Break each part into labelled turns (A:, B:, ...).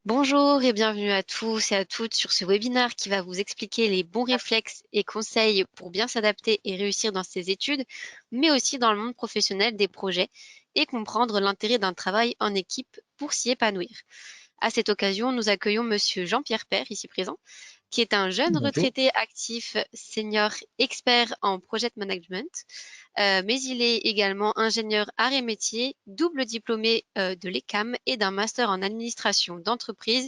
A: Bonjour et bienvenue à tous et à toutes sur ce webinaire qui va vous expliquer les bons réflexes et conseils pour bien s'adapter et réussir dans ses études, mais aussi dans le monde professionnel des projets et comprendre l'intérêt d'un travail en équipe pour s'y épanouir. À cette occasion, nous accueillons Monsieur Jean-Pierre Père, ici présent, qui est un jeune
B: Bonjour.
A: retraité actif senior expert en project management, mais il est également ingénieur arts et métiers, double diplômé de l'ECAM et d'un master en administration d'entreprise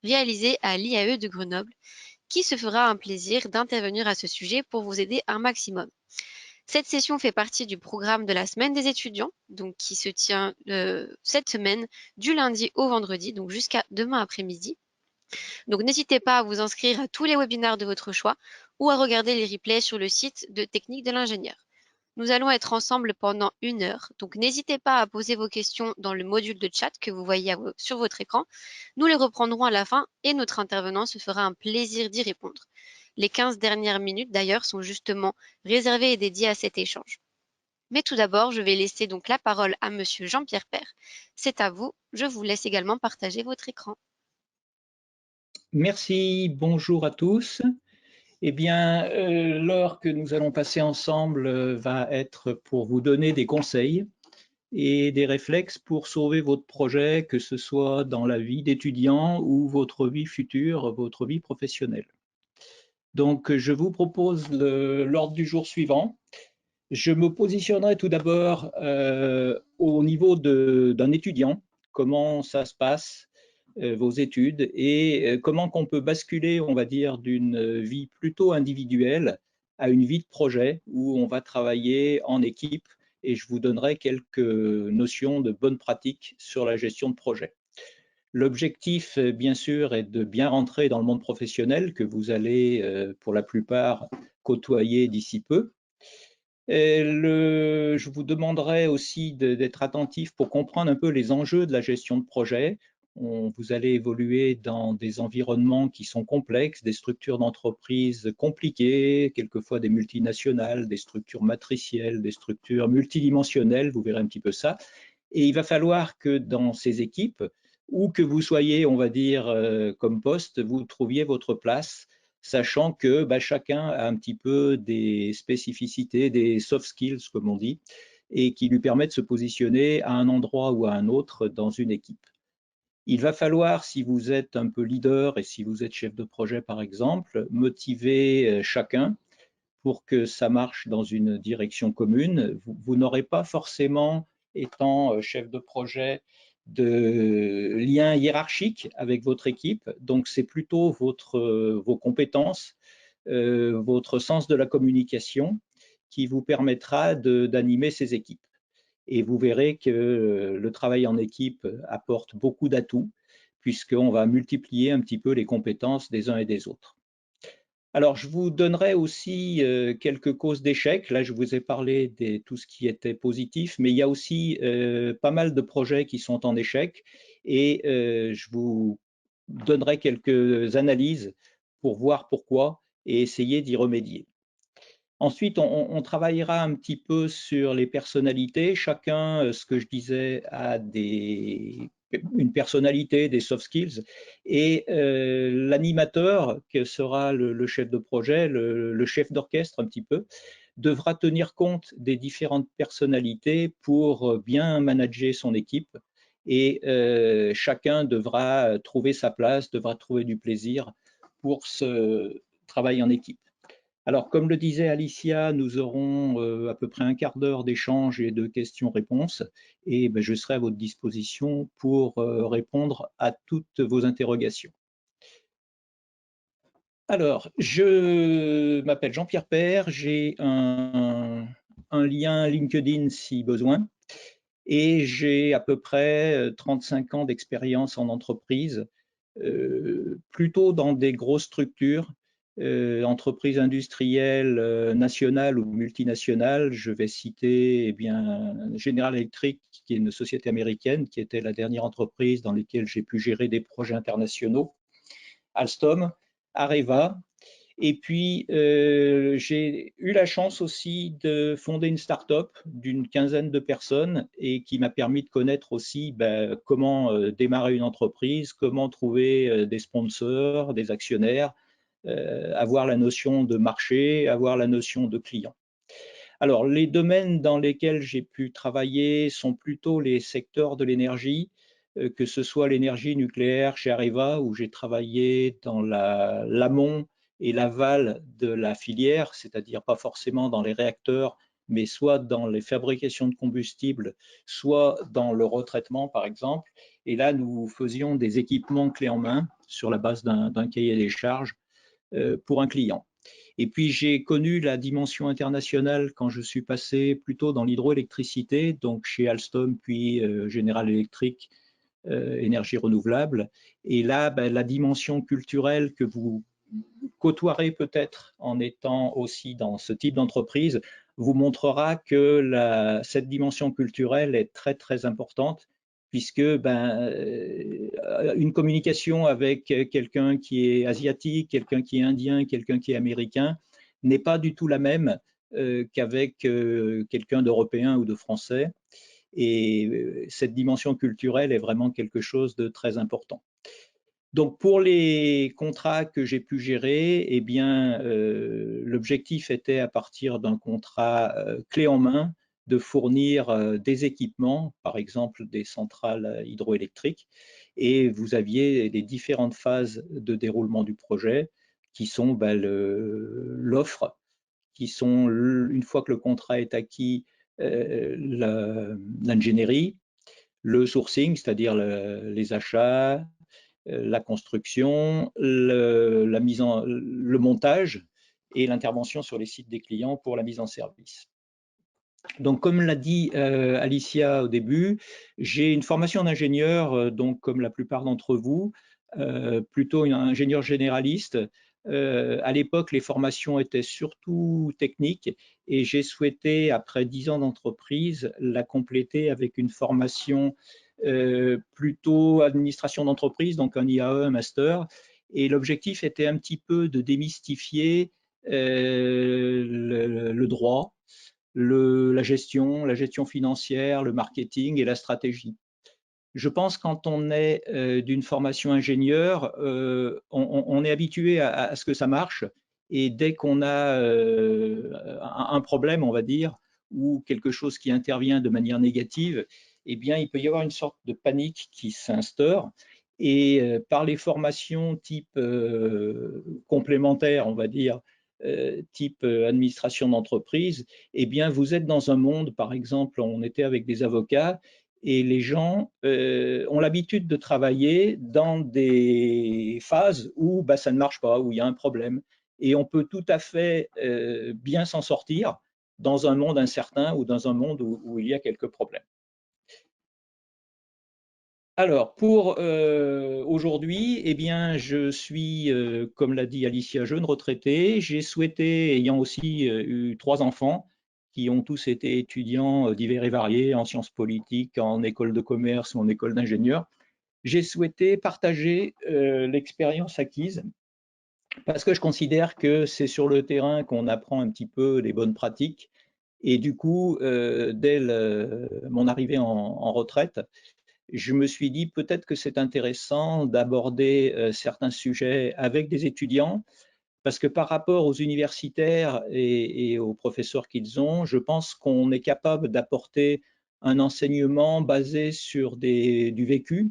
A: réalisé à l'IAE de Grenoble, qui se fera un plaisir d'intervenir à ce sujet pour vous aider un maximum. Cette session fait partie du programme de la semaine des étudiants, donc qui se tient cette semaine du lundi au vendredi, donc jusqu'à demain après-midi. Donc n'hésitez pas à vous inscrire à tous les webinaires de votre choix ou à regarder les replays sur le site de Technique de l'ingénieur. Nous allons être ensemble pendant 1 heure, donc n'hésitez pas à poser vos questions dans le module de chat que vous voyez sur votre écran. Nous les reprendrons à la fin et notre intervenant se fera un plaisir d'y répondre. Les 15 dernières minutes d'ailleurs sont justement réservées et dédiées à cet échange. Mais tout d'abord, je vais laisser donc la parole à Monsieur Jean-Pierre Père. C'est à vous, je vous laisse également partager votre écran.
B: Merci, bonjour à tous. Eh bien, l'heure que nous allons passer ensemble va être pour vous donner des conseils et des réflexes pour sauver votre projet, que ce soit dans la vie d'étudiant ou votre vie future, votre vie professionnelle. Donc, je vous propose l'ordre du jour suivant. Je me positionnerai tout d'abord au niveau d'un étudiant, comment ça se passe, vos études, et comment qu'on peut basculer, on va dire, d'une vie plutôt individuelle à une vie de projet où on va travailler en équipe, et je vous donnerai quelques notions de bonnes pratiques sur la gestion de projet. L'objectif, bien sûr, est de bien rentrer dans le monde professionnel que vous allez, pour la plupart, côtoyer d'ici peu. Je vous demanderai aussi d'être attentif pour comprendre un peu les enjeux de la gestion de projet. Vous allez évoluer dans des environnements qui sont complexes, des structures d'entreprise compliquées, quelquefois des multinationales, des structures matricielles, des structures multidimensionnelles, vous verrez un petit peu ça. Et il va falloir que dans ces équipes, où que vous soyez, on va dire, comme poste, vous trouviez votre place, sachant que chacun a un petit peu des spécificités, des soft skills, comme on dit, et qui lui permettent de se positionner à un endroit ou à un autre dans une équipe. Il va falloir, si vous êtes un peu leader et si vous êtes chef de projet, par exemple, motiver chacun pour que ça marche dans une direction commune. Vous n'aurez pas forcément, étant chef de projet, de lien hiérarchique avec votre équipe, donc c'est plutôt vos compétences, votre sens de la communication qui vous permettra d'animer ces équipes. Et vous verrez que le travail en équipe apporte beaucoup d'atouts, puisqu'on va multiplier un petit peu les compétences des uns et des autres. Alors, je vous donnerai aussi quelques causes d'échec. Là, je vous ai parlé de tout ce qui était positif, mais il y a aussi pas mal de projets qui sont en échec et je vous donnerai quelques analyses pour voir pourquoi et essayer d'y remédier. Ensuite, on travaillera un petit peu sur les personnalités. Chacun, ce que je disais, a une personnalité, des soft skills. Et l'animateur, que sera le chef de projet, le chef d'orchestre un petit peu, devra tenir compte des différentes personnalités pour bien manager son équipe. Et chacun devra trouver sa place, devra trouver du plaisir pour ce travail en équipe. Alors, comme le disait Alicia, nous aurons à peu près un quart d'heure d'échange et de questions-réponses et je serai à votre disposition pour répondre à toutes vos interrogations. Alors, je m'appelle Jean-Pierre Père, j'ai un lien LinkedIn si besoin et j'ai à peu près 35 ans d'expérience en entreprise, plutôt dans des grosses structures, entreprises industrielles nationales ou multinationales. Je vais citer General Electric, qui est une société américaine, qui était la dernière entreprise dans laquelle j'ai pu gérer des projets internationaux, Alstom, Areva, Et puis, j'ai eu la chance aussi de fonder une start-up d'une quinzaine de personnes et qui m'a permis de connaître aussi comment démarrer une entreprise, comment trouver des sponsors, des actionnaires, avoir la notion de marché, avoir la notion de client. Alors, les domaines dans lesquels j'ai pu travailler sont plutôt les secteurs de l'énergie, que ce soit l'énergie nucléaire chez Areva, où j'ai travaillé dans l'amont et l'aval de la filière, c'est-à-dire pas forcément dans les réacteurs, mais soit dans les fabrications de combustibles, soit dans le retraitement, par exemple. Et là, nous faisions des équipements clés en main sur la base d'un cahier des charges pour un client. Et puis j'ai connu la dimension internationale quand je suis passé plutôt dans l'hydroélectricité, donc chez Alstom puis General Electric, énergie renouvelable. Et là, la dimension culturelle que vous côtoierez peut-être en étant aussi dans ce type d'entreprise vous montrera que cette dimension culturelle est très très importante puisque une communication avec quelqu'un qui est asiatique, quelqu'un qui est indien, quelqu'un qui est américain n'est pas du tout la même qu'avec quelqu'un d'européen ou de français. Et cette dimension culturelle est vraiment quelque chose de très important. Donc pour les contrats que j'ai pu gérer, eh bien, l'objectif était à partir d'un contrat clé en main de fournir des équipements, par exemple des centrales hydroélectriques, et vous aviez les différentes phases de déroulement du projet qui sont l'offre, qui sont, une fois que le contrat est acquis, l'ingénierie, le sourcing, c'est-à-dire les achats, la construction, le montage et l'intervention sur les sites des clients pour la mise en service. Donc, comme l'a dit Alicia au début, j'ai une formation d'ingénieur, donc comme la plupart d'entre vous, plutôt un ingénieur généraliste. À l'époque, les formations étaient surtout techniques et j'ai souhaité, après 10 ans d'entreprise, la compléter avec une formation plutôt administration d'entreprise, donc un IAE, un master. Et l'objectif était un petit peu de démystifier le droit, la gestion financière, le marketing et la stratégie. Je pense que quand on est d'une formation ingénieur, on est habitué à ce que ça marche et dès qu'on a un problème, on va dire, ou quelque chose qui intervient de manière négative, eh bien, il peut y avoir une sorte de panique qui s'instaure. Et par les formations type complémentaires, on va dire, type administration d'entreprise, eh bien, vous êtes dans un monde, par exemple, on était avec des avocats, et les gens ont l'habitude de travailler dans des phases où ça ne marche pas, où il y a un problème. Et on peut tout à fait bien s'en sortir dans un monde incertain ou dans un monde où il y a quelques problèmes. Alors, pour aujourd'hui, eh bien, je suis, comme l'a dit Alicia, jeune retraité. J'ai souhaité, ayant aussi eu 3 enfants, qui ont tous été étudiants divers et variés en sciences politiques, en école de commerce ou en école d'ingénieur, j'ai souhaité partager l'expérience acquise parce que je considère que c'est sur le terrain qu'on apprend un petit peu les bonnes pratiques. Et du coup, dès mon arrivée en retraite, je me suis dit peut-être que c'est intéressant d'aborder certains sujets avec des étudiants, parce que par rapport aux universitaires et aux professeurs qu'ils ont, je pense qu'on est capable d'apporter un enseignement basé sur du vécu,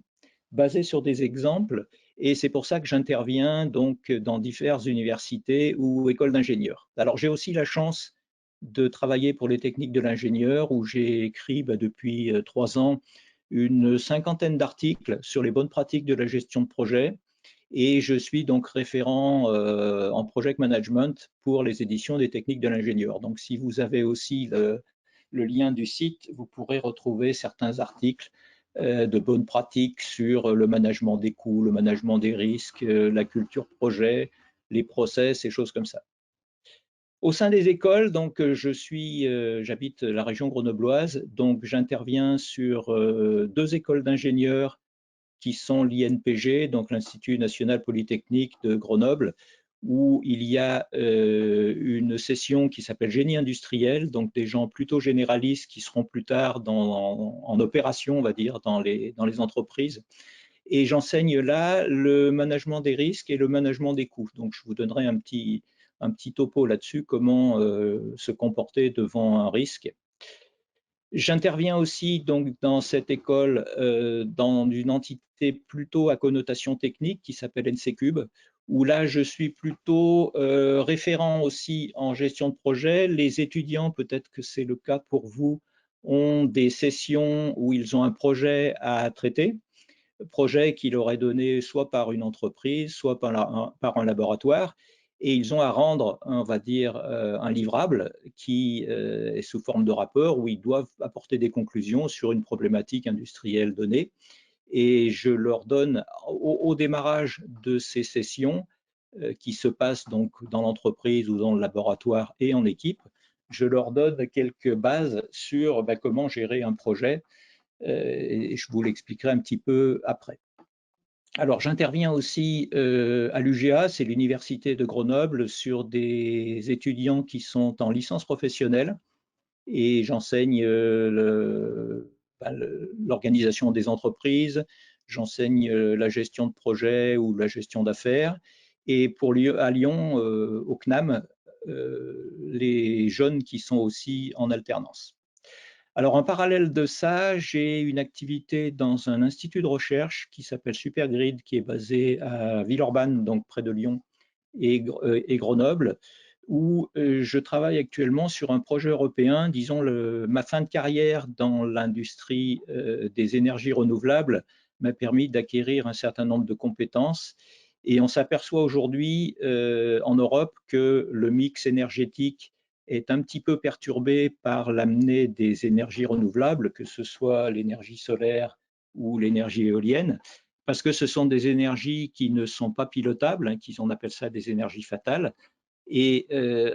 B: basé sur des exemples, et c'est pour ça que j'interviens donc dans diverses universités ou écoles d'ingénieurs. Alors j'ai aussi la chance de travailler pour les techniques de l'ingénieur, où j'ai écrit depuis 3 ans une cinquantaine d'articles sur les bonnes pratiques de la gestion de projet, et je suis donc référent en project management pour les éditions des techniques de l'ingénieur. Donc si vous avez aussi le lien du site, vous pourrez retrouver certains articles de bonnes pratiques sur le management des coûts, le management des risques, la culture projet, les process et choses comme ça. Au sein des écoles, donc j'habite la région grenobloise, donc j'interviens sur 2 écoles d'ingénieurs qui sont l'INPG, donc l'Institut national polytechnique de Grenoble, où il y a une session qui s'appelle génie industriel, donc des gens plutôt généralistes qui seront plus tard en opération, on va dire, dans les entreprises. Et j'enseigne là le management des risques et le management des coûts. Donc, je vous donnerai un petit topo là-dessus, comment se comporter devant un risque. J'interviens aussi donc dans cette école dans une entité plutôt à connotation technique qui s'appelle NCCube, où là je suis plutôt référent aussi en gestion de projet. Les étudiants, peut-être que c'est le cas pour vous, ont des sessions où ils ont un projet à traiter, projet qu'il aurait donné soit par une entreprise, soit par un laboratoire, et ils ont à rendre, on va dire, un livrable qui est sous forme de rapport où ils doivent apporter des conclusions sur une problématique industrielle donnée. Et je leur donne, au démarrage de ces sessions, qui se passent donc dans l'entreprise ou dans le laboratoire et en équipe, je leur donne quelques bases sur comment gérer un projet, et je vous l'expliquerai un petit peu après. Alors, j'interviens aussi à l'UGA, c'est l'Université de Grenoble, sur des étudiants qui sont en licence professionnelle et j'enseigne l'organisation des entreprises, j'enseigne la gestion de projet ou la gestion d'affaires. Et à Lyon, au CNAM, les jeunes qui sont aussi en alternance. Alors, en parallèle de ça, j'ai une activité dans un institut de recherche qui s'appelle Supergrid, qui est basé à Villeurbanne, donc près de Lyon, et Grenoble, où je travaille actuellement sur un projet européen. Disons, ma fin de carrière dans l'industrie des énergies renouvelables m'a permis d'acquérir un certain nombre de compétences. Et on s'aperçoit aujourd'hui en Europe que le mix énergétique est un petit peu perturbé par l'amener des énergies renouvelables, que ce soit l'énergie solaire ou l'énergie éolienne, parce que ce sont des énergies qui ne sont pas pilotables, hein, on appelle ça des énergies fatales. Et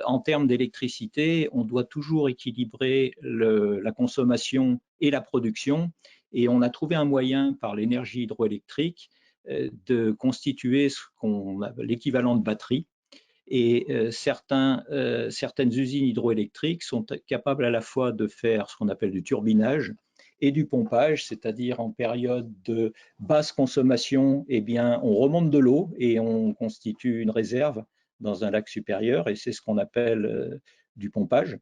B: en termes d'électricité, on doit toujours équilibrer la consommation et la production. Et on a trouvé un moyen par l'énergie hydroélectrique de constituer l'équivalent de batterie. Et certaines usines hydroélectriques sont capables à la fois de faire ce qu'on appelle du turbinage et du pompage, c'est-à-dire en période de basse consommation, eh bien, on remonte de l'eau et on constitue une réserve dans un lac supérieur, et c'est ce qu'on appelle du pompage.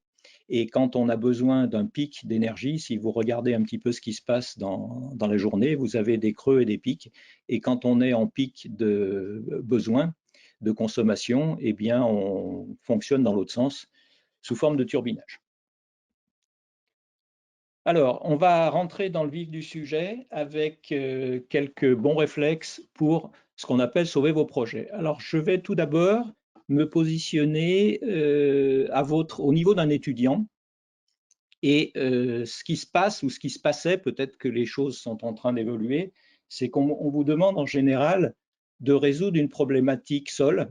B: Et quand on a besoin d'un pic d'énergie, si vous regardez un petit peu ce qui se passe dans la journée, vous avez des creux et des pics. Et quand on est en pic de besoin de consommation, eh bien, on fonctionne dans l'autre sens, sous forme de turbinage. Alors, on va rentrer dans le vif du sujet avec quelques bons réflexes pour ce qu'on appelle sauver vos projets. Alors, je vais tout d'abord me positionner au niveau d'un étudiant. Et ce qui se passe ou ce qui se passait, peut-être que les choses sont en train d'évoluer, c'est qu'on vous demande en général de résoudre une problématique seule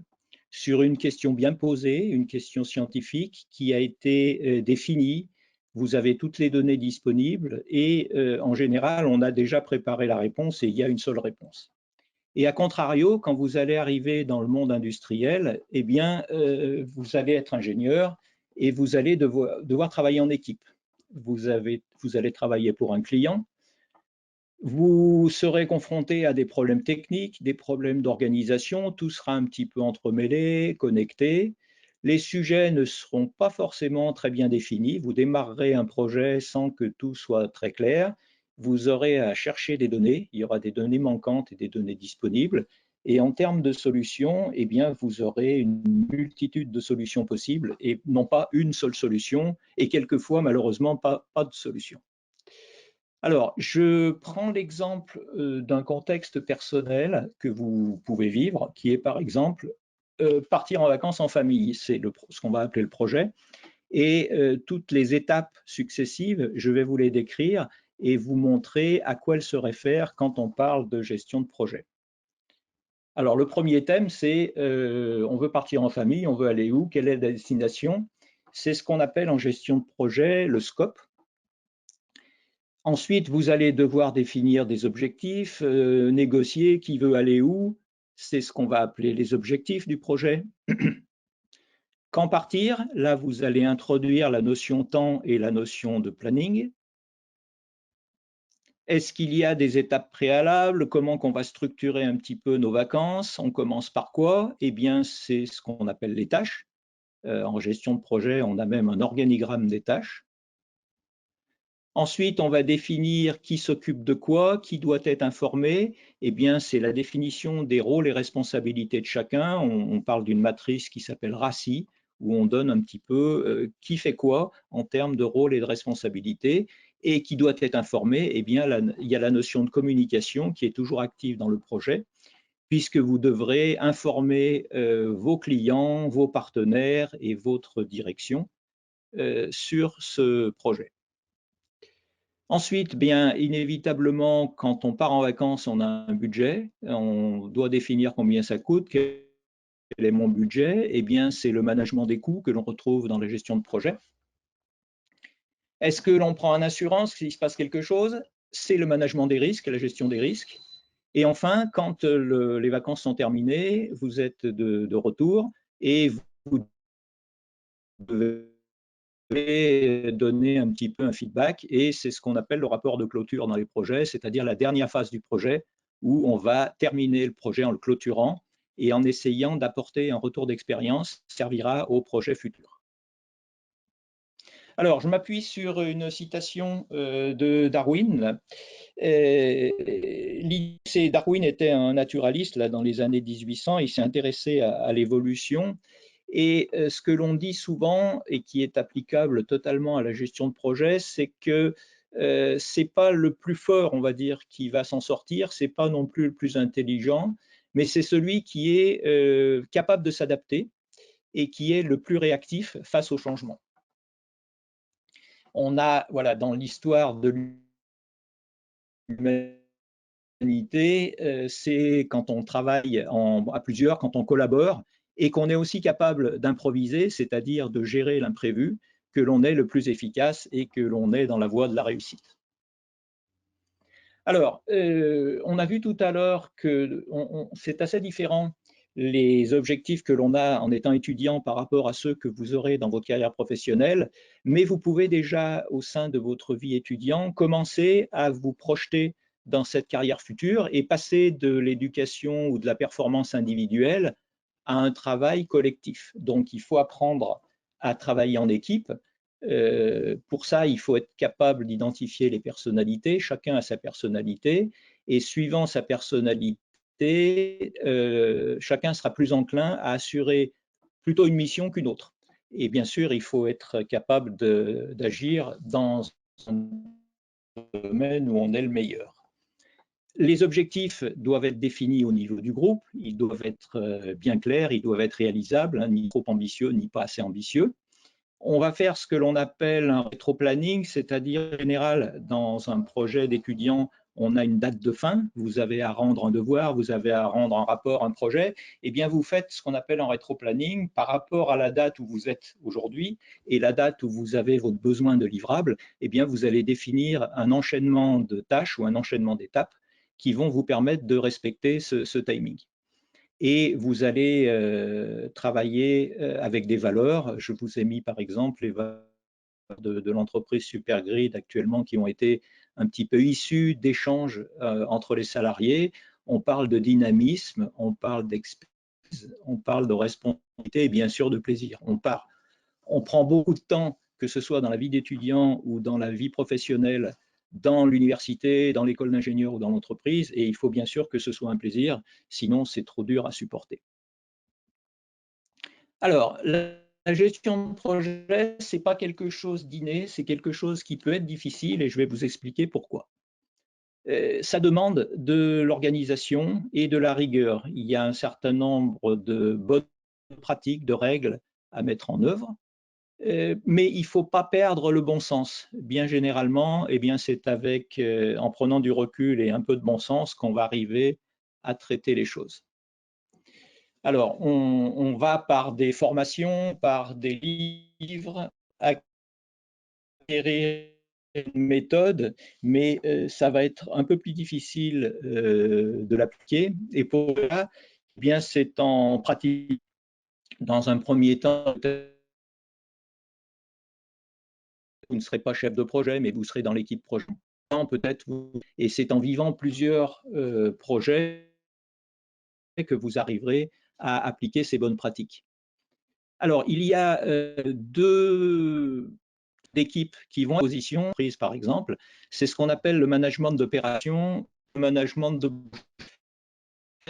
B: sur une question bien posée, une question scientifique qui a été définie. Vous avez toutes les données disponibles et en général, on a déjà préparé la réponse et il y a une seule réponse. Et à contrario, quand vous allez arriver dans le monde industriel, eh bien, vous allez être ingénieur et vous allez devoir travailler en équipe. Vous allez travailler pour un client, vous serez confronté à des problèmes techniques, des problèmes d'organisation, tout sera un petit peu entremêlé, connecté. Les sujets ne seront pas forcément très bien définis. Vous démarrerez un projet sans que tout soit très clair. Vous aurez à chercher des données. Il y aura des données manquantes et des données disponibles. Et en termes de solutions, eh bien, vous aurez une multitude de solutions possibles et non pas une seule solution et quelquefois, malheureusement, pas de solution. Alors, je prends l'exemple d'un contexte personnel que vous pouvez vivre, qui est par exemple partir en vacances en famille. C'est ce qu'on va appeler le projet. Et toutes les étapes successives, je vais vous les décrire et vous montrer à quoi elles se réfèrent quand on parle de gestion de projet. Alors, le premier thème, c'est on veut partir en famille, on veut aller où, quelle est la destination? C'est ce qu'on appelle en gestion de projet le scope. Ensuite, vous allez devoir définir des objectifs, négocier qui veut aller où, c'est ce qu'on va appeler les objectifs du projet. Quand partir, là, vous allez introduire la notion temps et la notion de planning. Est-ce qu'il y a des étapes préalables? Comment qu'on va structurer un petit peu nos vacances? On commence par quoi? Eh bien, c'est ce qu'on appelle les tâches. En gestion de projet, on a même un organigramme des tâches. Ensuite, on va définir qui s'occupe de quoi, qui doit être informé. Eh bien, c'est la définition des rôles et responsabilités de chacun. On parle d'une matrice qui s'appelle RACI, où on donne un petit peu qui fait quoi en termes de rôle et de responsabilité. Et qui doit être informé, eh bien, il y a la notion de communication qui est toujours active dans le projet, puisque vous devrez informer vos clients, vos partenaires et votre direction sur ce projet. Ensuite, bien inévitablement, quand on part en vacances, on a un budget, on doit définir combien ça coûte, quel est mon budget. Eh bien, c'est le management des coûts que l'on retrouve dans la gestion de projet. Est-ce que l'on prend une assurance s'il se passe quelque chose? C'est le management des risques, la gestion des risques. Et enfin, quand les vacances sont terminées, vous êtes de retour et vous devez donner un petit peu un feedback, et c'est ce qu'on appelle le rapport de clôture dans les projets, c'est-à-dire la dernière phase du projet où on va terminer le projet en le clôturant et en essayant d'apporter un retour d'expérience qui servira au projet futur. Alors, je m'appuie sur une citation de Darwin. Darwin était un naturaliste là, dans les années 1800, il s'est intéressé à l'évolution. Et ce que l'on dit souvent et qui est applicable totalement à la gestion de projet, c'est que ce n'est pas le plus fort, on va dire, qui va s'en sortir, ce n'est pas non plus le plus intelligent, mais c'est celui qui est capable de s'adapter et qui est le plus réactif face au changement. On a, voilà, dans l'histoire de l'humanité, c'est quand on travaille à plusieurs, quand on collabore, et qu'on est aussi capable d'improviser, c'est-à-dire de gérer l'imprévu, que l'on est le plus efficace et que l'on est dans la voie de la réussite. Alors, on a vu tout à l'heure que c'est assez différent les objectifs que l'on a en étant étudiant par rapport à ceux que vous aurez dans votre carrière professionnelle, mais vous pouvez déjà, au sein de votre vie étudiante, commencer à vous projeter dans cette carrière future et passer de l'éducation ou de la performance individuelle à un travail collectif. Donc, il faut apprendre à travailler en équipe. Pour ça, il faut être capable d'identifier les personnalités. Chacun a sa personnalité. Et suivant sa personnalité, chacun sera plus enclin à assurer plutôt une mission qu'une autre. Et bien sûr, il faut être capable d'agir dans un domaine où on est le meilleur. Les objectifs doivent être définis au niveau du groupe, ils doivent être bien clairs, ils doivent être réalisables, ni trop ambitieux, ni pas assez ambitieux. On va faire ce que l'on appelle un rétro-planning, c'est-à-dire en général, dans un projet d'étudiant, on a une date de fin, vous avez à rendre un devoir, vous avez à rendre un rapport, un projet, et bien vous faites ce qu'on appelle un rétro-planning par rapport à la date où vous êtes aujourd'hui et la date où vous avez votre besoin de livrable, et bien vous allez définir un enchaînement de tâches ou un enchaînement d'étapes qui vont vous permettre de respecter ce timing. Et vous allez travailler avec des valeurs. Je vous ai mis par exemple les valeurs de l'entreprise Supergrid actuellement qui ont été un petit peu issues d'échanges entre les salariés. On parle de dynamisme, on parle d'expertise, on parle de responsabilité et bien sûr de plaisir. On prend beaucoup de temps, que ce soit dans la vie d'étudiant ou dans la vie professionnelle, dans l'université, dans l'école d'ingénieur ou dans l'entreprise, et il faut bien sûr que ce soit un plaisir, sinon c'est trop dur à supporter. Alors, la gestion de projet, ce n'est pas quelque chose d'inné, c'est quelque chose qui peut être difficile et je vais vous expliquer pourquoi. Ça demande de l'organisation et de la rigueur. Il y a un certain nombre de bonnes pratiques, de règles à mettre en œuvre. Mais il ne faut pas perdre le bon sens. Bien généralement, eh bien, c'est en prenant du recul et un peu de bon sens qu'on va arriver à traiter les choses. Alors, on va par des formations, par des livres, acquérir une méthode, mais ça va être un peu plus difficile de l'appliquer. Et pour ça, Eh bien, c'est en pratique. Dans un premier temps, vous ne serez pas chef de projet, mais vous serez dans l'équipe projet. Peut-être, et c'est en vivant plusieurs projets que vous arriverez à appliquer ces bonnes pratiques. Alors, il y a deux équipes qui vont à position prise, par exemple. C'est ce qu'on appelle le management d'opération, le management de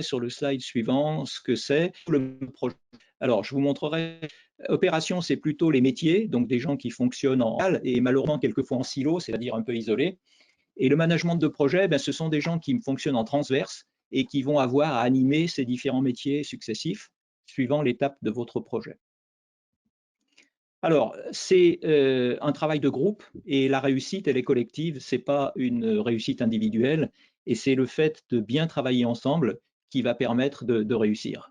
B: sur le slide suivant ce que c'est le projet. Alors, je vous montrerai. Opération, c'est plutôt les métiers, donc des gens qui fonctionnent en salle et malheureusement quelquefois en silo, c'est-à-dire un peu isolés. Et le management de projet, ben, ce sont des gens qui fonctionnent en transverse et qui vont avoir à animer ces différents métiers successifs suivant l'étape de votre projet. Alors, c'est un travail de groupe et la réussite, elle est collective, ce n'est pas une réussite individuelle et c'est le fait de bien travailler ensemble qui va permettre de réussir.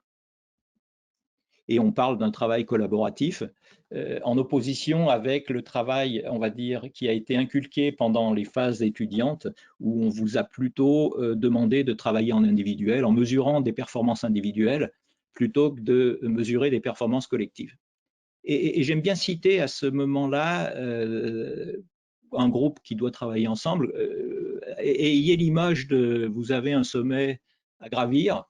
B: Et on parle d'un travail collaboratif en opposition avec le travail, on va dire, qui a été inculqué pendant les phases étudiantes où on vous a plutôt demandé de travailler en individuel, en mesurant des performances individuelles plutôt que de mesurer des performances collectives. Et j'aime bien citer à ce moment-là un groupe qui doit travailler ensemble et ayez l'image de vous avez un sommet à gravir,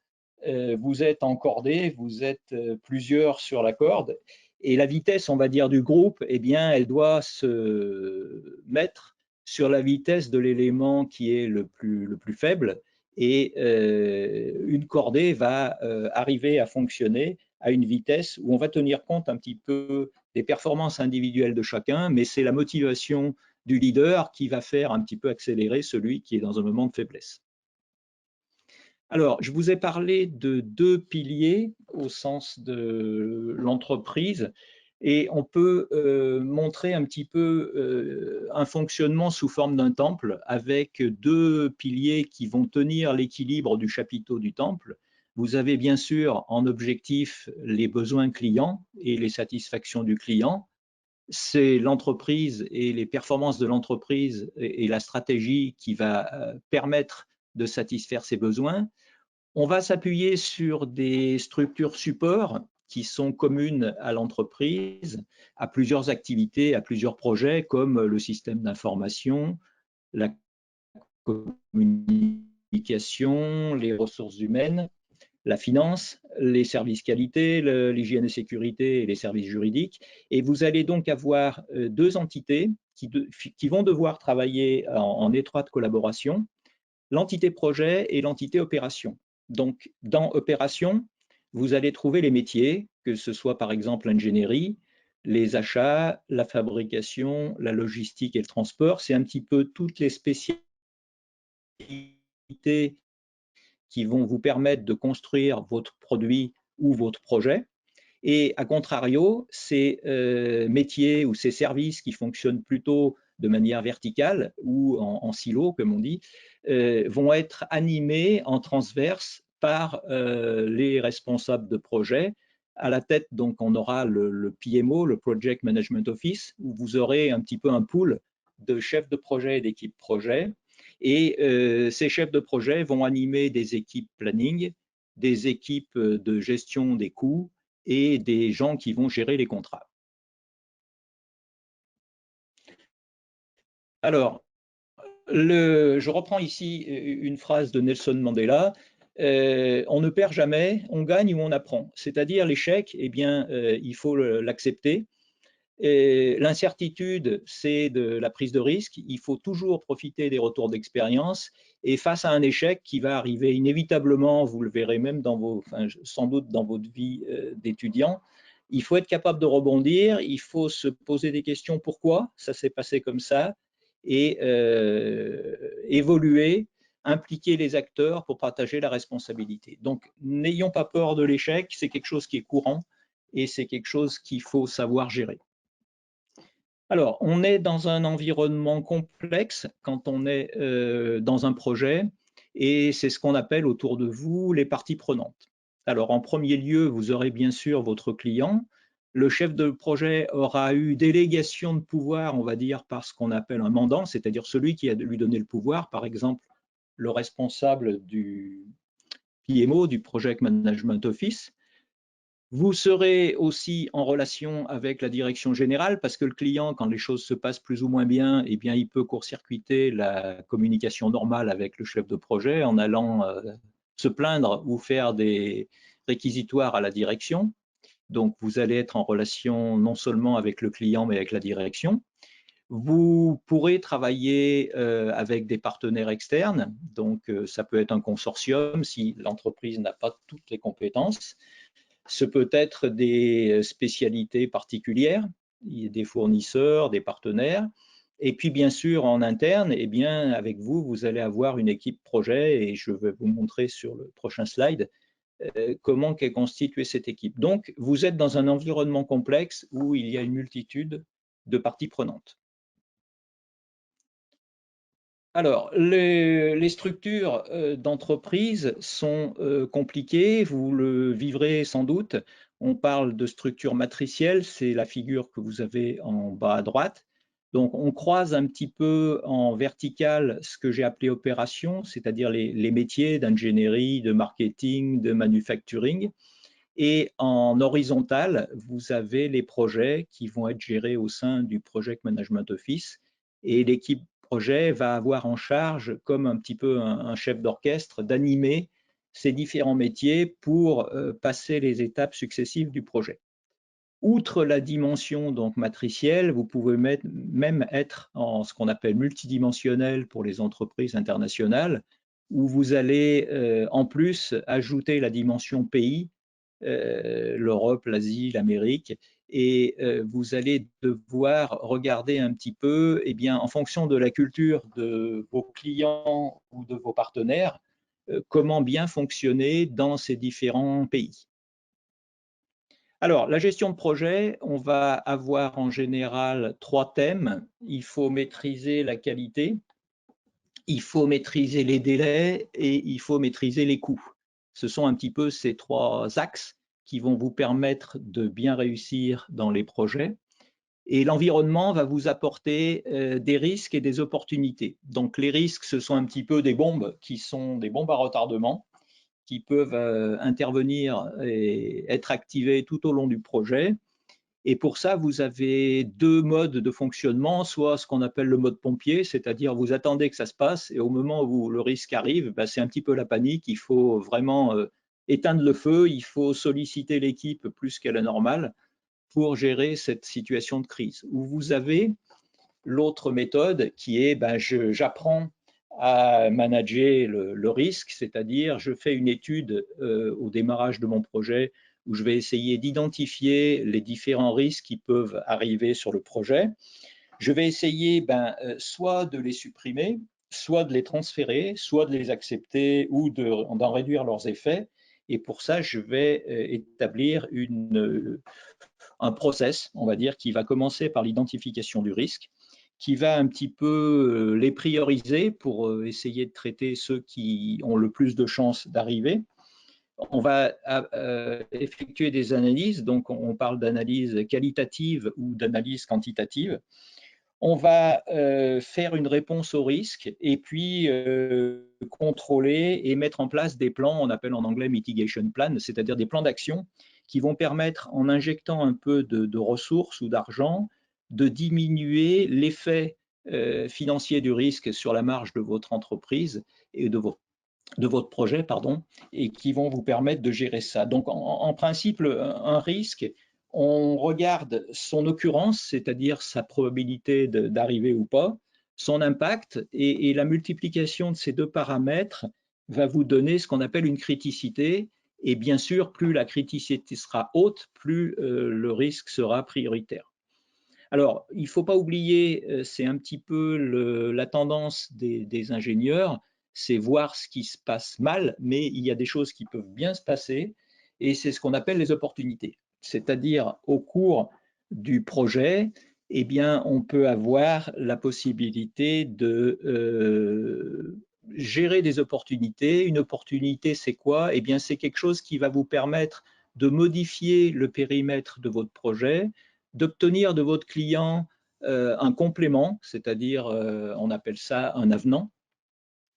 B: vous êtes en cordée, vous êtes plusieurs sur la corde et la vitesse, on va dire, du groupe, eh bien, elle doit se mettre sur la vitesse de l'élément qui est le plus faible et une cordée va arriver à fonctionner à une vitesse où on va tenir compte un petit peu des performances individuelles de chacun, mais c'est la motivation du leader qui va faire un petit peu accélérer celui qui est dans un moment de faiblesse. Alors, je vous ai parlé de deux piliers au sens de l'entreprise et on peut montrer un petit peu un fonctionnement sous forme d'un temple avec deux piliers qui vont tenir l'équilibre du chapiteau du temple. Vous avez bien sûr en objectif les besoins clients et les satisfactions du client. C'est l'entreprise et les performances de l'entreprise et la stratégie qui va permettre de satisfaire ces besoins. On va s'appuyer sur des structures supports qui sont communes à l'entreprise, à plusieurs activités, à plusieurs projets, comme le système d'information, la communication, les ressources humaines, la finance, les services qualité, l'hygiène et sécurité et les services juridiques. Et vous allez donc avoir deux entités qui vont devoir travailler en étroite collaboration, l'entité projet et l'entité opération. Donc, dans opération, vous allez trouver les métiers, que ce soit par exemple l'ingénierie, les achats, la fabrication, la logistique et le transport. C'est un petit peu toutes les spécialités qui vont vous permettre de construire votre produit ou votre projet. Et à contrario, ces métiers ou ces services qui fonctionnent plutôt de manière verticale ou en silo, comme on dit, vont être animés en transverse par les responsables de projet. À la tête, donc, on aura le PMO, le Project Management Office, où vous aurez un petit peu un pool de chefs de projet et d'équipes projet. Et ces chefs de projet vont animer des équipes planning, des équipes de gestion des coûts et des gens qui vont gérer les contrats. Alors, je reprends ici une phrase de Nelson Mandela. On ne perd jamais, on gagne ou on apprend. C'est-à-dire l'échec, eh bien, il faut l'accepter. L'incertitude, c'est de la prise de risque. Il faut toujours profiter des retours d'expérience. Et face à un échec qui va arriver inévitablement, vous le verrez même dans sans doute dans votre vie d'étudiant, il faut être capable de rebondir. Il faut se poser des questions. Pourquoi ça s'est passé comme ça? Et évoluer, impliquer les acteurs pour partager la responsabilité. Donc, n'ayons pas peur de l'échec. C'est quelque chose qui est courant et c'est quelque chose qu'il faut savoir gérer. Alors, on est dans un environnement complexe quand on est dans un projet et c'est ce qu'on appelle autour de vous les parties prenantes. Alors, en premier lieu, vous aurez bien sûr votre client. Le chef de projet aura eu délégation de pouvoir, on va dire, par ce qu'on appelle un mandant, c'est-à-dire celui qui a lui donné le pouvoir, par exemple, le responsable PMO, du Project Management Office. Vous serez aussi en relation avec la direction générale parce que le client, quand les choses se passent plus ou moins bien, eh bien, il peut court-circuiter la communication normale avec le chef de projet en allant se plaindre ou faire des réquisitoires à la direction. Donc, vous allez être en relation non seulement avec le client, mais avec la direction. Vous pourrez travailler avec des partenaires externes. Donc, ça peut être un consortium si l'entreprise n'a pas toutes les compétences. Ce peut être des spécialités particulières, des fournisseurs, des partenaires. Et puis, bien sûr, en interne, eh bien, avec vous, vous allez avoir une équipe projet et je vais vous montrer sur le prochain slide comment est constituée cette équipe. Donc, vous êtes dans un environnement complexe où il y a une multitude de parties prenantes. Alors, les structures d'entreprise sont compliquées, vous le vivrez sans doute. On parle de structure matricielle, c'est la figure que vous avez en bas à droite. Donc, on croise un petit peu en vertical ce que j'ai appelé opération, c'est-à-dire les métiers d'ingénierie, de marketing, de manufacturing. Et en horizontal, vous avez les projets qui vont être gérés au sein du Project Management Office. Et l'équipe projet va avoir en charge, comme un petit peu un chef d'orchestre, d'animer ces différents métiers pour passer les étapes successives du projet. Outre la dimension donc matricielle, vous pouvez même être en ce qu'on appelle multidimensionnel pour les entreprises internationales, où vous allez en plus ajouter la dimension pays, l'Europe, l'Asie, l'Amérique, et vous allez devoir regarder un petit peu, eh bien, en fonction de la culture de vos clients ou de vos partenaires, comment bien fonctionner dans ces différents pays. Alors, la gestion de projet, on va avoir en général 3 thèmes. Il faut maîtriser la qualité, il faut maîtriser les délais et il faut maîtriser les coûts. Ce sont un petit peu ces 3 axes qui vont vous permettre de bien réussir dans les projets. Et l'environnement va vous apporter des risques et des opportunités. Donc les risques, ce sont un petit peu des bombes qui sont des bombes à retardement qui peuvent intervenir et être activées tout au long du projet. Et pour ça, vous avez 2 modes de fonctionnement, soit ce qu'on appelle le mode pompier, c'est-à-dire vous attendez que ça se passe et au moment où le risque arrive, ben, c'est un petit peu la panique, il faut vraiment éteindre le feu, il faut solliciter l'équipe plus qu'à la normale pour gérer cette situation de crise. Où vous avez l'autre méthode qui est ben, j'apprends à manager le risque, c'est-à-dire je fais une étude au démarrage de mon projet où je vais essayer d'identifier les différents risques qui peuvent arriver sur le projet. Je vais essayer soit de les supprimer, soit de les transférer, soit de les accepter ou d'en réduire leurs effets. Et pour ça, je vais établir un process, on va dire, qui va commencer par l'identification du risque, qui va un petit peu les prioriser pour essayer de traiter ceux qui ont le plus de chances d'arriver. On va effectuer des analyses, donc on parle d'analyse qualitative ou d'analyse quantitative. On va faire une réponse au risque et puis contrôler et mettre en place des plans, on appelle en anglais mitigation plan, c'est-à-dire des plans d'action qui vont permettre, en injectant un peu de ressources ou d'argent, de diminuer l'effet financier du risque sur la marge de votre entreprise et de votre projet, pardon, et qui vont vous permettre de gérer ça. Donc, en principe, un risque, on regarde son occurrence, c'est-à-dire sa probabilité d'arriver ou pas, son impact, et la multiplication de ces 2 paramètres va vous donner ce qu'on appelle une criticité. Et bien sûr, plus la criticité sera haute, plus le risque sera prioritaire. Alors, il ne faut pas oublier, c'est un petit peu la tendance des ingénieurs, c'est voir ce qui se passe mal, mais il y a des choses qui peuvent bien se passer, et c'est ce qu'on appelle les opportunités. C'est-à-dire, au cours du projet, eh bien, on peut avoir la possibilité de gérer des opportunités. Une opportunité, c'est quoi? Eh bien, c'est quelque chose qui va vous permettre de modifier le périmètre de votre projet, d'obtenir de votre client un complément, c'est-à-dire on appelle ça un avenant,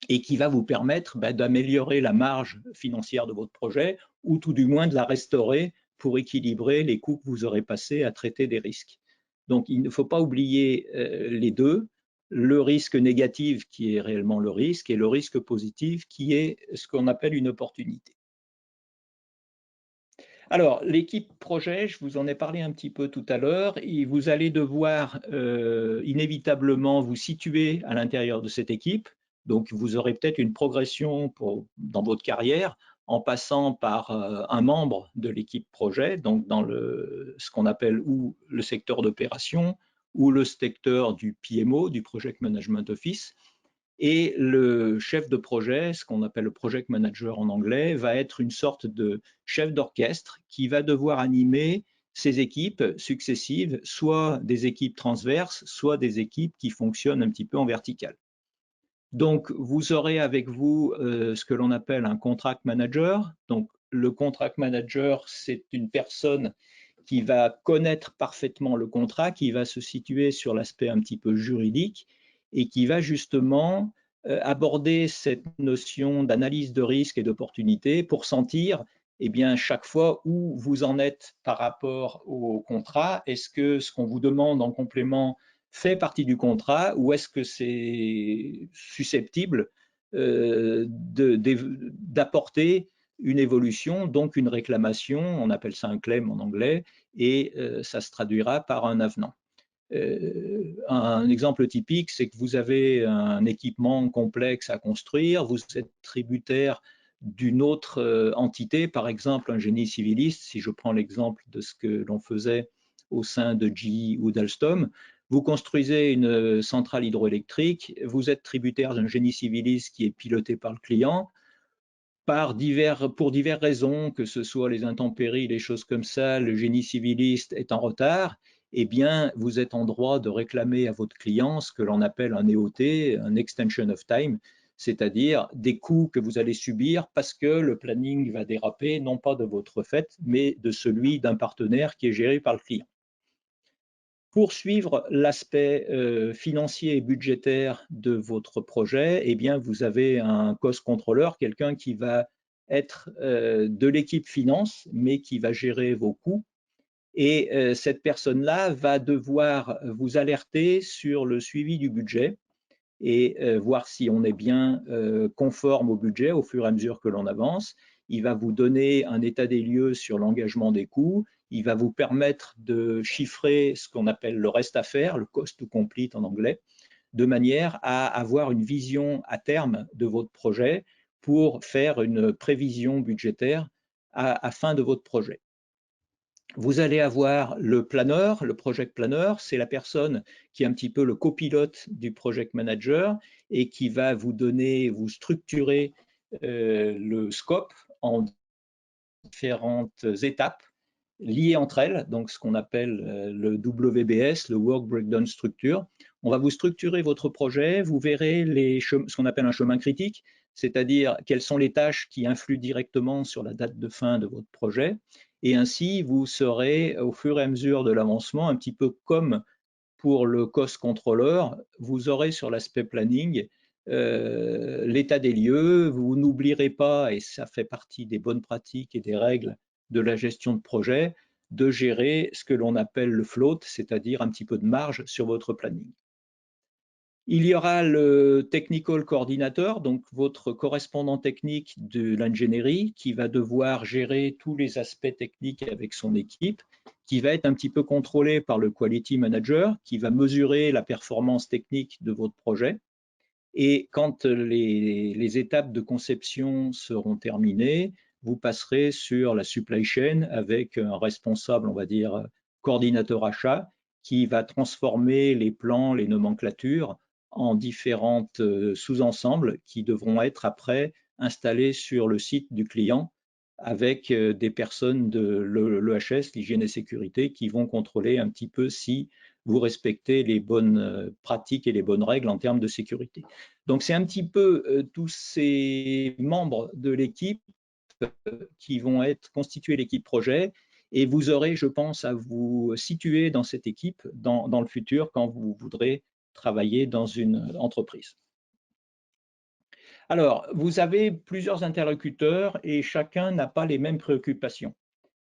B: et qui va vous permettre d'améliorer la marge financière de votre projet ou tout du moins de la restaurer pour équilibrer les coûts que vous aurez passés à traiter des risques. Donc, il ne faut pas oublier les deux, le risque négatif qui est réellement le risque et le risque positif qui est ce qu'on appelle une opportunité. Alors, l'équipe projet, je vous en ai parlé un petit peu tout à l'heure, et vous allez devoir inévitablement vous situer à l'intérieur de cette équipe. Donc, vous aurez peut-être une progression dans votre carrière en passant par un membre de l'équipe projet, donc dans ce qu'on appelle ou le secteur d'opération ou le secteur du PMO, du Project Management Office. Et le chef de projet, ce qu'on appelle le project manager en anglais, va être une sorte de chef d'orchestre qui va devoir animer ces équipes successives, soit des équipes transverses, soit des équipes qui fonctionnent un petit peu en vertical. Donc, vous aurez avec vous ce que l'on appelle un contract manager. Donc, le contract manager, c'est une personne qui va connaître parfaitement le contrat, qui va se situer sur l'aspect un petit peu juridique et qui va justement aborder cette notion d'analyse de risque et d'opportunité pour sentir eh bien, chaque fois où vous en êtes par rapport au contrat. Est-ce que ce qu'on vous demande en complément fait partie du contrat ou est-ce que c'est susceptible d'apporter une évolution, donc une réclamation, on appelle ça un claim en anglais, et ça se traduira par un avenant. Un exemple typique, c'est que vous avez un équipement complexe à construire, vous êtes tributaire d'une autre entité, par exemple un génie civiliste, si je prends l'exemple de ce que l'on faisait au sein de GE ou d'Alstom, vous construisez une centrale hydroélectrique, vous êtes tributaire d'un génie civiliste qui est piloté par le client, pour diverses raisons, que ce soit les intempéries, les choses comme ça, le génie civiliste est en retard, eh bien, vous êtes en droit de réclamer à votre client ce que l'on appelle un EOT, un Extension of Time, c'est-à-dire des coûts que vous allez subir parce que le planning va déraper, non pas de votre fait, mais de celui d'un partenaire qui est géré par le client. Pour suivre l'aspect financier et budgétaire de votre projet, eh bien, vous avez un cost controller, quelqu'un qui va être de l'équipe finance, mais qui va gérer vos coûts. Et cette personne-là va devoir vous alerter sur le suivi du budget et voir si on est bien conforme au budget au fur et à mesure que l'on avance. Il va vous donner un état des lieux sur l'engagement des coûts. Il va vous permettre de chiffrer ce qu'on appelle le reste à faire, le cost to complete en anglais, de manière à avoir une vision à terme de votre projet pour faire une prévision budgétaire à fin de votre projet. Vous allez avoir le planeur, le project planner, c'est la personne qui est un petit peu le copilote du project manager et qui va vous donner, vous structurer le scope en différentes étapes liées entre elles, donc ce qu'on appelle le WBS, le Work Breakdown Structure. On va vous structurer votre projet, vous verrez ce qu'on appelle un chemin critique, c'est-à-dire quelles sont les tâches qui influent directement sur la date de fin de votre projet. Et ainsi, vous serez au fur et à mesure de l'avancement, un petit peu comme pour le cost controller, vous aurez sur l'aspect planning l'état des lieux, vous n'oublierez pas, et ça fait partie des bonnes pratiques et des règles de la gestion de projet, de gérer ce que l'on appelle le float, c'est-à-dire un petit peu de marge sur votre planning. Il y aura le technical coordinator, donc votre correspondant technique de l'ingénierie, qui va devoir gérer tous les aspects techniques avec son équipe, qui va être un petit peu contrôlé par le quality manager, qui va mesurer la performance technique de votre projet. Et quand les étapes de conception seront terminées, vous passerez sur la supply chain avec un responsable, on va dire, coordinateur achat, qui va transformer les plans, les nomenclatures en différentes sous-ensembles qui devront être après installés sur le site du client avec des personnes de l'EHS, l'hygiène et sécurité, qui vont contrôler un petit peu si vous respectez les bonnes pratiques et les bonnes règles en termes de sécurité. Donc, c'est un petit peu tous ces membres de l'équipe qui vont être constituer l'équipe projet et vous aurez, je pense, à vous situer dans cette équipe dans le futur quand vous voudrez travailler dans une entreprise. Alors, vous avez plusieurs interlocuteurs et chacun n'a pas les mêmes préoccupations.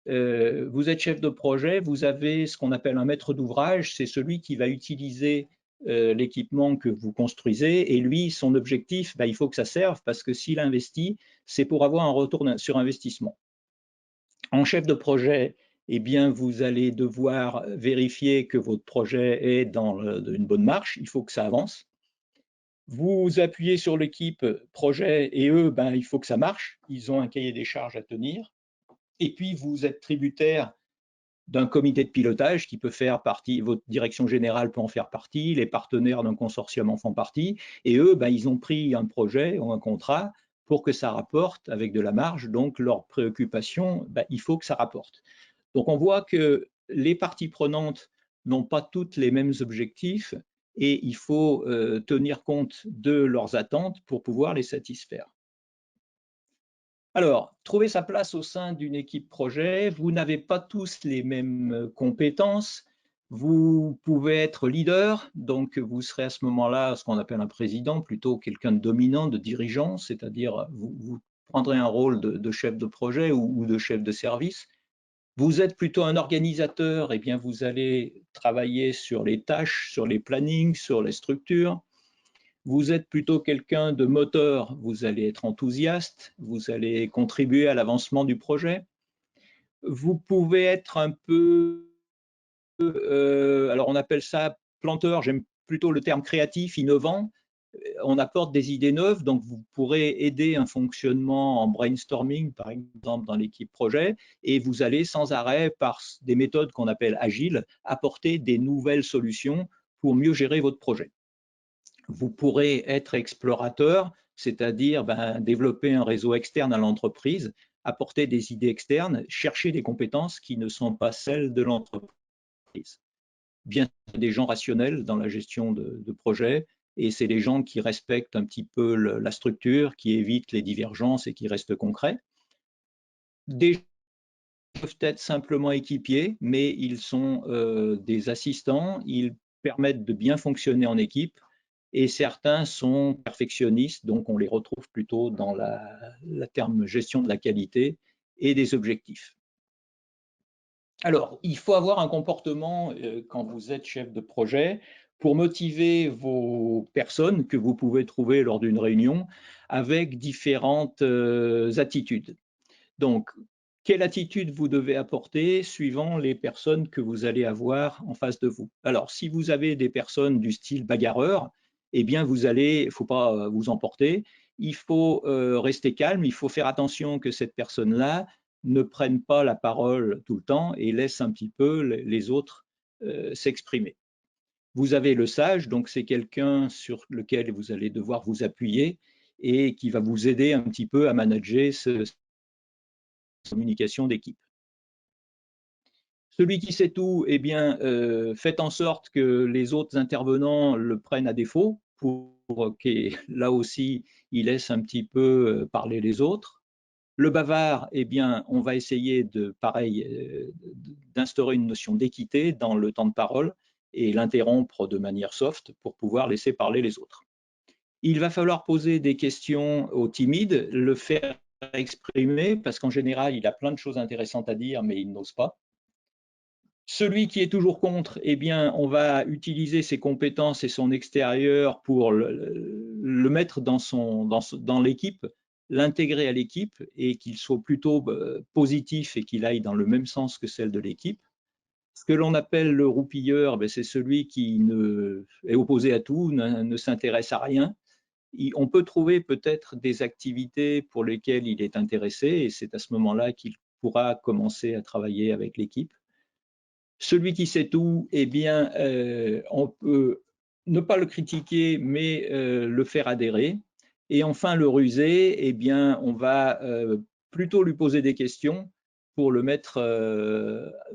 B: Vous êtes chef de projet, vous avez ce qu'on appelle un maître d'ouvrage, c'est celui qui va utiliser l'équipement que vous construisez et lui, son objectif, il faut que ça serve parce que s'il investit, c'est pour avoir un retour sur investissement. En chef de projet, eh bien, vous allez devoir vérifier que votre projet est dans une bonne marche, il faut que ça avance. Vous appuyez sur l'équipe projet et eux, il faut que ça marche, ils ont un cahier des charges à tenir. Et puis, vous êtes tributaire d'un comité de pilotage qui peut faire partie, votre direction générale peut en faire partie, les partenaires d'un consortium en font partie, et eux, ils ont pris un projet ou un contrat pour que ça rapporte avec de la marge, donc leur préoccupation, il faut que ça rapporte. Donc on voit que les parties prenantes n'ont pas toutes les mêmes objectifs et il faut tenir compte de leurs attentes pour pouvoir les satisfaire. Alors, trouver sa place au sein d'une équipe projet, vous n'avez pas tous les mêmes compétences. Vous pouvez être leader, donc vous serez à ce moment-là ce qu'on appelle un président, plutôt quelqu'un de dominant, de dirigeant, c'est-à-dire vous prendrez un rôle de chef de projet ou de chef de service. Vous êtes plutôt un organisateur, et bien vous allez travailler sur les tâches, sur les plannings, sur les structures. Vous êtes plutôt quelqu'un de moteur, vous allez être enthousiaste, vous allez contribuer à l'avancement du projet. Vous pouvez être un peu, alors on appelle ça planteur, j'aime plutôt le terme créatif, innovant. On apporte des idées neuves, donc vous pourrez aider un fonctionnement en brainstorming, par exemple, dans l'équipe projet, et vous allez sans arrêt, par des méthodes qu'on appelle agiles, apporter des nouvelles solutions pour mieux gérer votre projet. Vous pourrez être explorateur, c'est-à-dire développer un réseau externe à l'entreprise, apporter des idées externes, chercher des compétences qui ne sont pas celles de l'entreprise. Bien des gens rationnels dans la gestion de projets, et c'est les gens qui respectent un petit peu la structure, qui évitent les divergences et qui restent concrets. Des gens peuvent être simplement équipiers, mais ils sont des assistants, ils permettent de bien fonctionner en équipe, et certains sont perfectionnistes, donc on les retrouve plutôt dans la terme gestion de la qualité et des objectifs. Alors, il faut avoir un comportement quand vous êtes chef de projet pour motiver vos personnes que vous pouvez trouver lors d'une réunion avec différentes attitudes. Donc, quelle attitude vous devez apporter suivant les personnes que vous allez avoir en face de vous. Alors, si vous avez des personnes du style bagarreur, eh bien, il ne faut pas vous emporter, il faut rester calme, il faut faire attention que cette personne-là ne prenne pas la parole tout le temps et laisse un petit peu les autres s'exprimer. Vous avez le sage, donc c'est quelqu'un sur lequel vous allez devoir vous appuyer et qui va vous aider un petit peu à manager cette communication d'équipe. Celui qui sait tout, eh bien, faites en sorte que les autres intervenants le prennent à défaut pour que là aussi, il laisse un petit peu parler les autres. Le bavard, eh bien, on va essayer d'instaurer une notion d'équité dans le temps de parole et l'interrompre de manière soft pour pouvoir laisser parler les autres. Il va falloir poser des questions aux timides, le faire exprimer, parce qu'en général, il a plein de choses intéressantes à dire, mais il n'ose pas. Celui qui est toujours contre, eh bien, on va utiliser ses compétences et son extérieur pour le mettre dans l'équipe, l'intégrer à l'équipe et qu'il soit plutôt positif et qu'il aille dans le même sens que celle de l'équipe. Ce que l'on appelle le roupilleur, c'est celui qui est opposé à tout, ne s'intéresse à rien. On peut trouver peut-être des activités pour lesquelles il est intéressé et c'est à ce moment-là qu'il pourra commencer à travailler avec l'équipe. Celui qui sait tout, eh bien, on peut ne pas le critiquer, mais le faire adhérer. Et enfin, le rusé, eh bien, on va plutôt lui poser des questions pour le mettre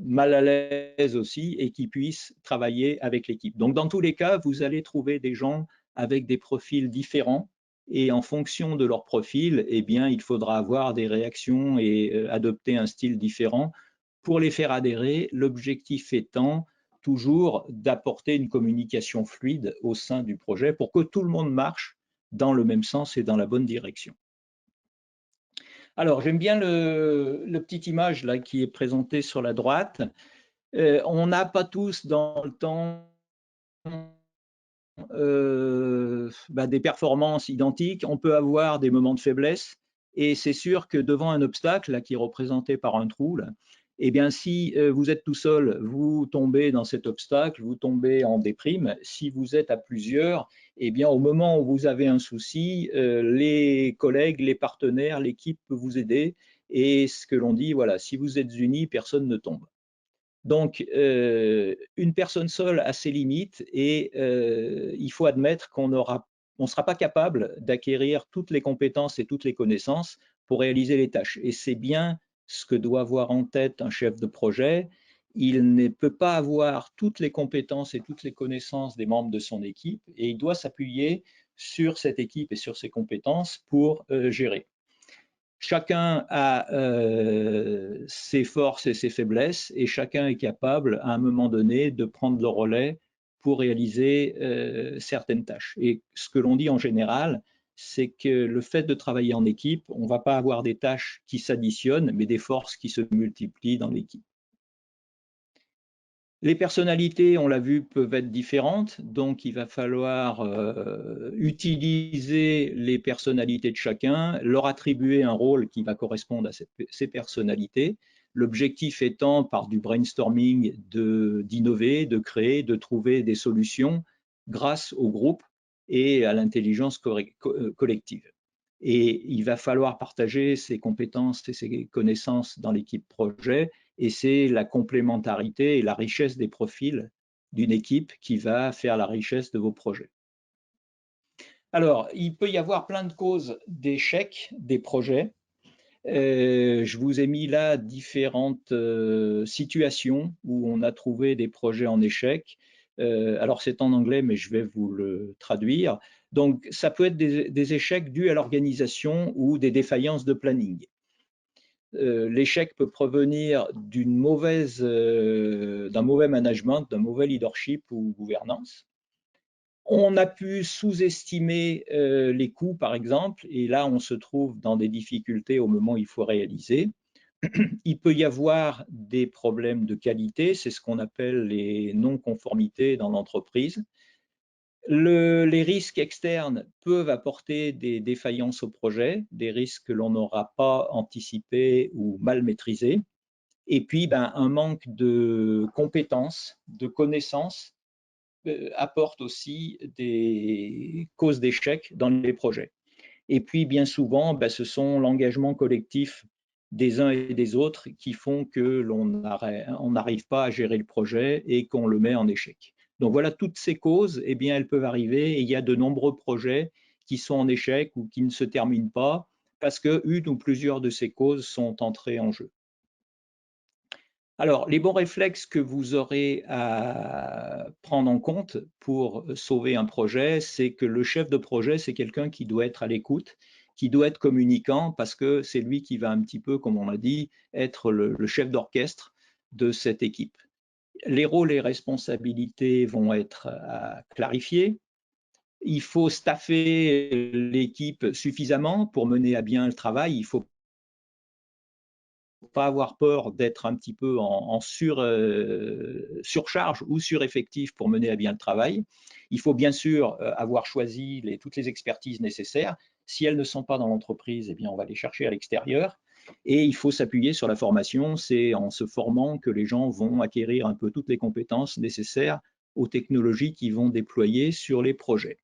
B: mal à l'aise aussi et qu'il puisse travailler avec l'équipe. Donc, dans tous les cas, vous allez trouver des gens avec des profils différents et en fonction de leur profil, eh bien, il faudra avoir des réactions et adopter un style différent pour les faire adhérer, l'objectif étant toujours d'apporter une communication fluide au sein du projet pour que tout le monde marche dans le même sens et dans la bonne direction. Alors, j'aime bien le petite image là qui est présentée sur la droite. On n'a pas tous dans le temps des performances identiques. On peut avoir des moments de faiblesse. Et c'est sûr que devant un obstacle là, qui est représenté par un trou, là, eh bien, si vous êtes tout seul, vous tombez dans cet obstacle, vous tombez en déprime. Si vous êtes à plusieurs, eh bien, au moment où vous avez un souci, les collègues, les partenaires, l'équipe peut vous aider. Et ce que l'on dit, voilà, si vous êtes unis, personne ne tombe. Donc, une personne seule a ses limites et il faut admettre qu'on ne sera pas capable d'acquérir toutes les compétences et toutes les connaissances pour réaliser les tâches. Et c'est bien ce que doit avoir en tête un chef de projet. Il ne peut pas avoir toutes les compétences et toutes les connaissances des membres de son équipe et il doit s'appuyer sur cette équipe et sur ses compétences pour gérer. Chacun a ses forces et ses faiblesses et chacun est capable à un moment donné de prendre le relais pour réaliser certaines tâches. Et ce que l'on dit en général, c'est que le fait de travailler en équipe, on ne va pas avoir des tâches qui s'additionnent, mais des forces qui se multiplient dans l'équipe. Les personnalités, on l'a vu, peuvent être différentes, donc il va falloir utiliser les personnalités de chacun, leur attribuer un rôle qui va correspondre à ces personnalités. L'objectif étant, par du brainstorming, d'innover, de créer, de trouver des solutions grâce au groupe et à l'intelligence collective. Et il va falloir partager ses compétences et ses connaissances dans l'équipe projet et c'est la complémentarité et la richesse des profils d'une équipe qui va faire la richesse de vos projets. Alors, il peut y avoir plein de causes d'échecs des projets. Je vous ai mis là différentes situations où on a trouvé des projets en échec. Alors, c'est en anglais, mais je vais vous le traduire. Donc, ça peut être des échecs dus à l'organisation ou des défaillances de planning. L'échec peut provenir d'un mauvais management, d'un mauvais leadership ou gouvernance. On a pu sous-estimer les coûts, par exemple, et là, on se trouve dans des difficultés au moment où il faut réaliser. Il peut y avoir des problèmes de qualité, c'est ce qu'on appelle les non-conformités dans l'entreprise. Les risques externes peuvent apporter des défaillances au projet, des risques que l'on n'aura pas anticipés ou mal maîtrisés. Et puis, un manque de compétences, de connaissances apporte aussi des causes d'échec dans les projets. Et puis, bien souvent, ce sont l'engagement collectif des uns et des autres qui font que l'on n'arrive pas à gérer le projet et qu'on le met en échec. Donc voilà, toutes ces causes, eh bien, elles peuvent arriver et il y a de nombreux projets qui sont en échec ou qui ne se terminent pas parce qu'une ou plusieurs de ces causes sont entrées en jeu. Alors, les bons réflexes que vous aurez à prendre en compte pour sauver un projet, c'est que le chef de projet, c'est quelqu'un qui doit être à l'écoute, qui doit être communicant, parce que c'est lui qui va un petit peu, comme on l'a dit, être le chef d'orchestre de cette équipe. Les rôles et responsabilités vont être à clarifier. Il faut staffer l'équipe suffisamment pour mener à bien le travail. Il faut pas avoir peur d'être un petit peu en surcharge ou sureffectif pour mener à bien le travail. Il faut bien sûr avoir choisi toutes les expertises nécessaires. Si elles ne sont pas dans l'entreprise, eh bien, on va les chercher à l'extérieur. Et il faut s'appuyer sur la formation. C'est en se formant que les gens vont acquérir un peu toutes les compétences nécessaires aux technologies qu'ils vont déployer sur les projets.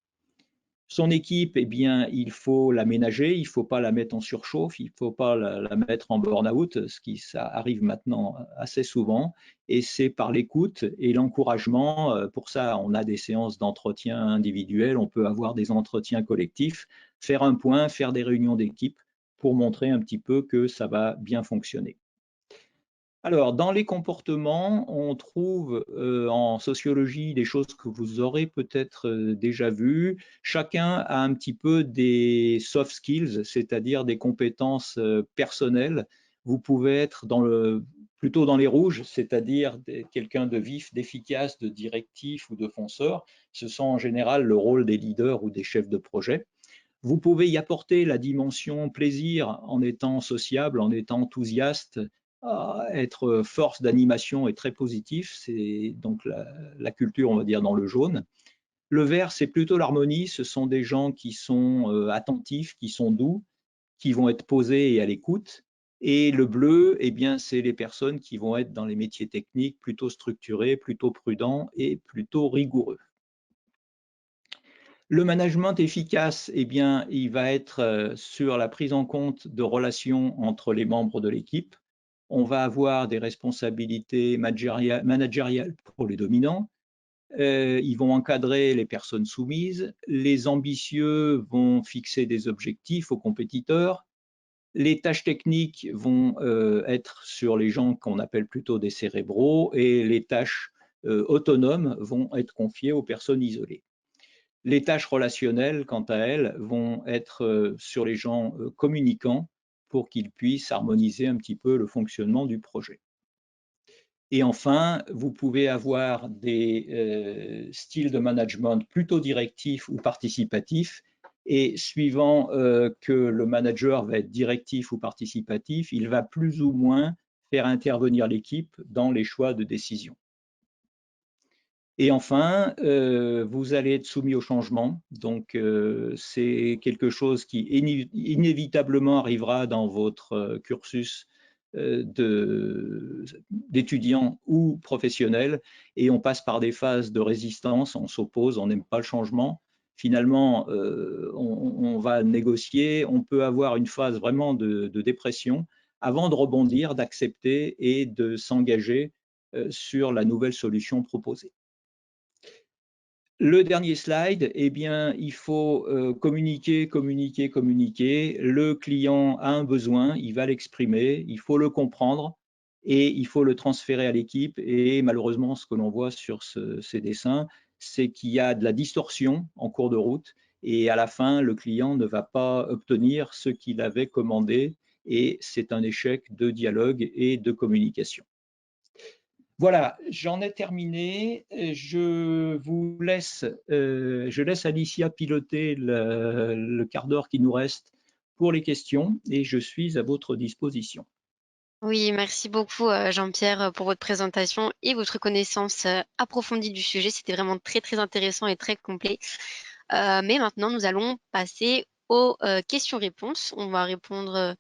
B: Son équipe, eh bien, il faut l'aménager, il ne faut pas la mettre en surchauffe, il ne faut pas la mettre en burn-out, ça arrive maintenant assez souvent, et c'est par l'écoute et l'encouragement. Pour ça, on a des séances d'entretien individuels, on peut avoir des entretiens collectifs, faire un point, faire des réunions d'équipe pour montrer un petit peu que ça va bien fonctionner. Alors, dans les comportements, on trouve en sociologie des choses que vous aurez peut-être déjà vues. Chacun a un petit peu des soft skills, c'est-à-dire des compétences personnelles. Vous pouvez être plutôt dans les rouges, c'est-à-dire quelqu'un de vif, d'efficace, de directif ou de fonceur. Ce sont en général le rôle des leaders ou des chefs de projet. Vous pouvez y apporter la dimension plaisir en étant sociable, en étant enthousiaste, être force d'animation et très positif. C'est donc la culture, on va dire, dans le jaune. Le vert, c'est plutôt l'harmonie. Ce sont des gens qui sont attentifs, qui sont doux, qui vont être posés et à l'écoute. Et le bleu, eh bien, c'est les personnes qui vont être dans les métiers techniques, plutôt structurés, plutôt prudents et plutôt rigoureux. Le management efficace, eh bien, il va être sur la prise en compte de relations entre les membres de l'équipe. On va avoir des responsabilités managériales pour les dominants. Ils vont encadrer les personnes soumises. Les ambitieux vont fixer des objectifs aux compétiteurs. Les tâches techniques vont être sur les gens qu'on appelle plutôt des cérébraux et les tâches autonomes vont être confiées aux personnes isolées. Les tâches relationnelles, quant à elles, vont être sur les gens communicants pour qu'ils puissent harmoniser un petit peu le fonctionnement du projet. Et enfin, vous pouvez avoir des styles de management plutôt directifs ou participatifs. Et suivant que le manager va être directif ou participatif, il va plus ou moins faire intervenir l'équipe dans les choix de décision. Et enfin, vous allez être soumis au changement. Donc, c'est quelque chose qui inévitablement arrivera dans votre cursus d'étudiant ou professionnel. Et on passe par des phases de résistance, on s'oppose, on n'aime pas le changement. Finalement, on va négocier, on peut avoir une phase vraiment de dépression avant de rebondir, d'accepter et de s'engager sur la nouvelle solution proposée. Le dernier slide, eh bien, il faut communiquer, communiquer, communiquer. Le client a un besoin, il va l'exprimer, il faut le comprendre et il faut le transférer à l'équipe. Et malheureusement, ce que l'on voit sur ces dessins, c'est qu'il y a de la distorsion en cours de route et à la fin, le client ne va pas obtenir ce qu'il avait commandé et c'est un échec de dialogue et de communication. Voilà, j'en ai terminé. Je laisse Alicia piloter le quart d'heure qui nous reste pour les questions et je suis à votre disposition.
A: Oui, merci beaucoup Jean-Pierre pour votre présentation et votre connaissance approfondie du sujet. C'était vraiment très très intéressant et très complet. Mais maintenant, nous allons passer aux questions-réponses. On va répondre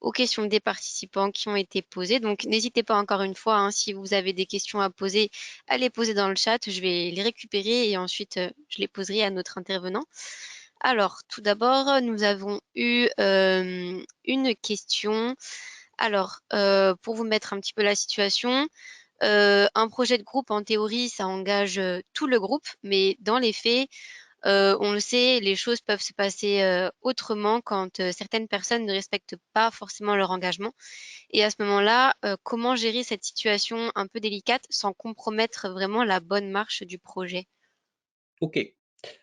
A: aux questions des participants qui ont été posées. Donc, n'hésitez pas encore une fois, hein, si vous avez des questions à poser, à les poser dans le chat. Je vais les récupérer et ensuite, je les poserai à notre intervenant. Alors, tout d'abord, nous avons eu une question. Alors, pour vous mettre un petit peu la situation, un projet de groupe, en théorie, ça engage tout le groupe, mais dans les faits, on le sait, les choses peuvent se passer autrement quand certaines personnes ne respectent pas forcément leur engagement. Et à ce moment-là, comment gérer cette situation un peu délicate sans compromettre vraiment la bonne marche du projet?
B: OK.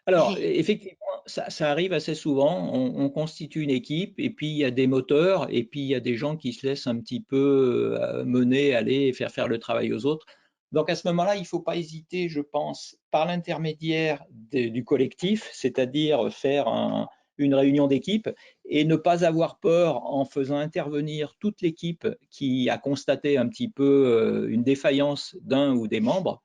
B: Alors, effectivement, ça arrive assez souvent. On constitue une équipe et puis il y a des moteurs et puis il y a des gens qui se laissent un petit peu mener, aller et faire le travail aux autres. Donc à ce moment-là, il ne faut pas hésiter, je pense, par l'intermédiaire du collectif, c'est-à-dire faire une réunion d'équipe et ne pas avoir peur en faisant intervenir toute l'équipe qui a constaté un petit peu une défaillance d'un ou des membres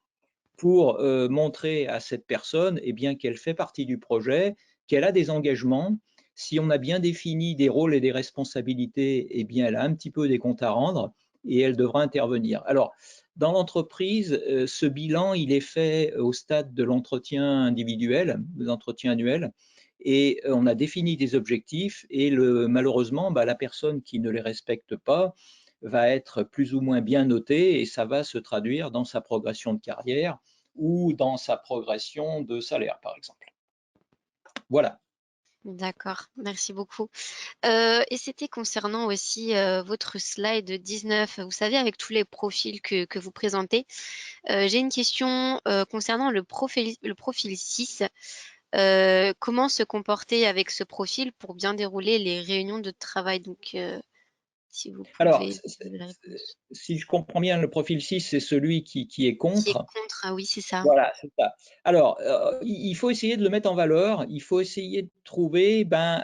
B: pour montrer à cette personne eh bien, qu'elle fait partie du projet, qu'elle a des engagements. Si on a bien défini des rôles et des responsabilités, eh bien, elle a un petit peu des comptes à rendre et elle devra intervenir. Alors, dans l'entreprise, ce bilan, il est fait au stade de l'entretien individuel, de l'entretien annuel, et on a défini des objectifs et malheureusement, la personne qui ne les respecte pas va être plus ou moins bien notée et ça va se traduire dans sa progression de carrière ou dans sa progression de salaire, par exemple. Voilà.
A: D'accord, merci beaucoup. Et c'était concernant aussi votre slide 19, vous savez, avec tous les profils que vous présentez. J'ai une question concernant le profil 6. Comment se comporter avec ce profil pour bien dérouler les réunions de travail? Donc, Si vous
B: Alors,
A: pouvez donner la réponse.
B: si je comprends bien, le profil 6, c'est celui qui est
A: Qui est
B: contre.
A: contre, ah oui, c'est ça.
B: Voilà, c'est ça. Alors, il faut essayer de le mettre en valeur, il faut essayer de trouver, ben,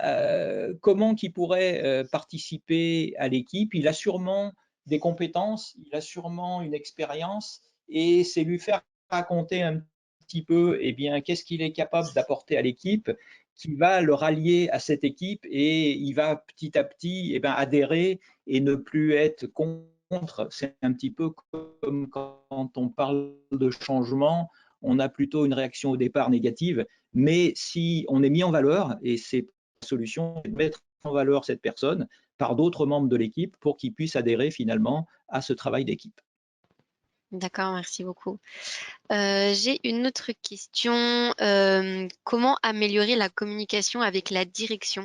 B: comment qu'il pourrait, participer à l'équipe. Il a sûrement des compétences, il a sûrement une expérience et c'est lui faire raconter un petit peu, eh bien, qu'est-ce qu'il est capable d'apporter à l'équipe, qui va le rallier à cette équipe et il va petit à petit, eh ben, adhérer et ne plus être contre. C'est un petit peu comme quand on parle de changement, on a plutôt une réaction au départ négative, mais si on est mis en valeur, et c'est la solution, de mettre en valeur cette personne par d'autres membres de l'équipe pour qu'ils puissent adhérer finalement à ce travail d'équipe.
A: D'accord, merci beaucoup. J'ai une autre question. Comment améliorer la communication avec la direction?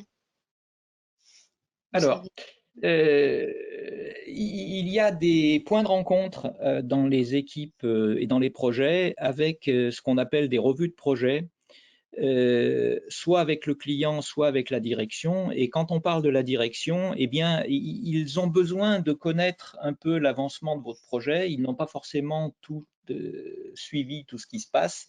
A: Vous
B: Alors,
A: savez.
B: il y a des points de rencontre dans les équipes et dans les projets avec ce qu'on appelle des revues de projet, soit avec le client, soit avec la direction. Et quand on parle de la direction, eh bien, ils ont besoin de connaître un peu l'avancement de votre projet. Ils n'ont pas forcément tout suivi, tout ce qui se passe.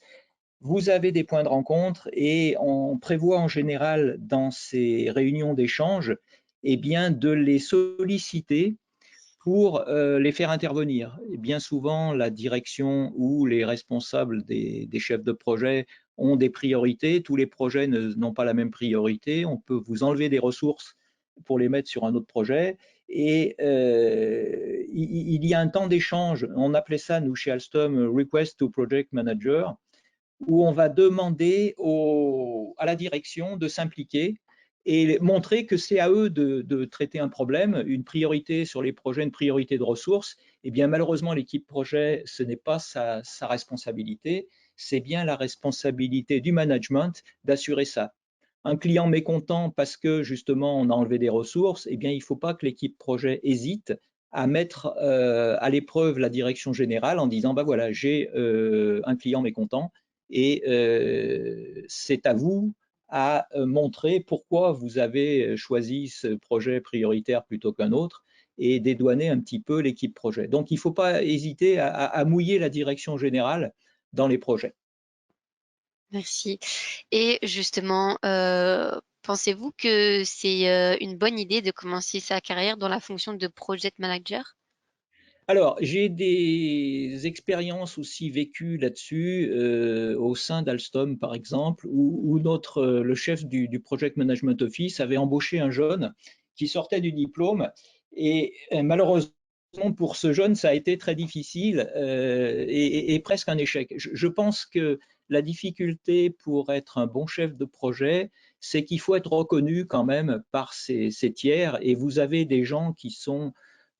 B: Vous avez des points de rencontre et on prévoit en général dans ces réunions d'échange, eh bien, de les solliciter pour les faire intervenir. Et bien souvent, la direction ou les responsables des chefs de projet ont des priorités. Tous les projets n'ont pas la même priorité. On peut vous enlever des ressources pour les mettre sur un autre projet. Et il y a un temps d'échange. On appelait ça, nous, chez Alstom, Request to Project Manager, où on va demander à la direction de s'impliquer et montrer que c'est à eux de traiter un problème, une priorité sur les projets, une priorité de ressources. Eh bien, malheureusement, l'équipe projet, ce n'est pas sa responsabilité, c'est bien la responsabilité du management d'assurer ça. Un client mécontent parce que justement on a enlevé des ressources, eh bien, il ne faut pas que l'équipe projet hésite à mettre à l'épreuve la direction générale en disant bah voilà, j'ai un client mécontent et c'est à vous à montrer pourquoi vous avez choisi ce projet prioritaire plutôt qu'un autre et dédouaner un petit peu l'équipe projet. Donc, il ne faut pas hésiter à mouiller la direction générale dans les projets.
A: Merci. Et justement, pensez-vous que c'est une bonne idée de commencer sa carrière dans la fonction de project manager?
B: Alors, j'ai des expériences aussi vécues là-dessus au sein d'Alstom, par exemple, où le chef du Project Management Office avait embauché un jeune qui sortait du diplôme et malheureusement pour ce jeune, ça a été très difficile et presque un échec. Je pense que la difficulté pour être un bon chef de projet, c'est qu'il faut être reconnu quand même par ses tiers et vous avez des gens qui sont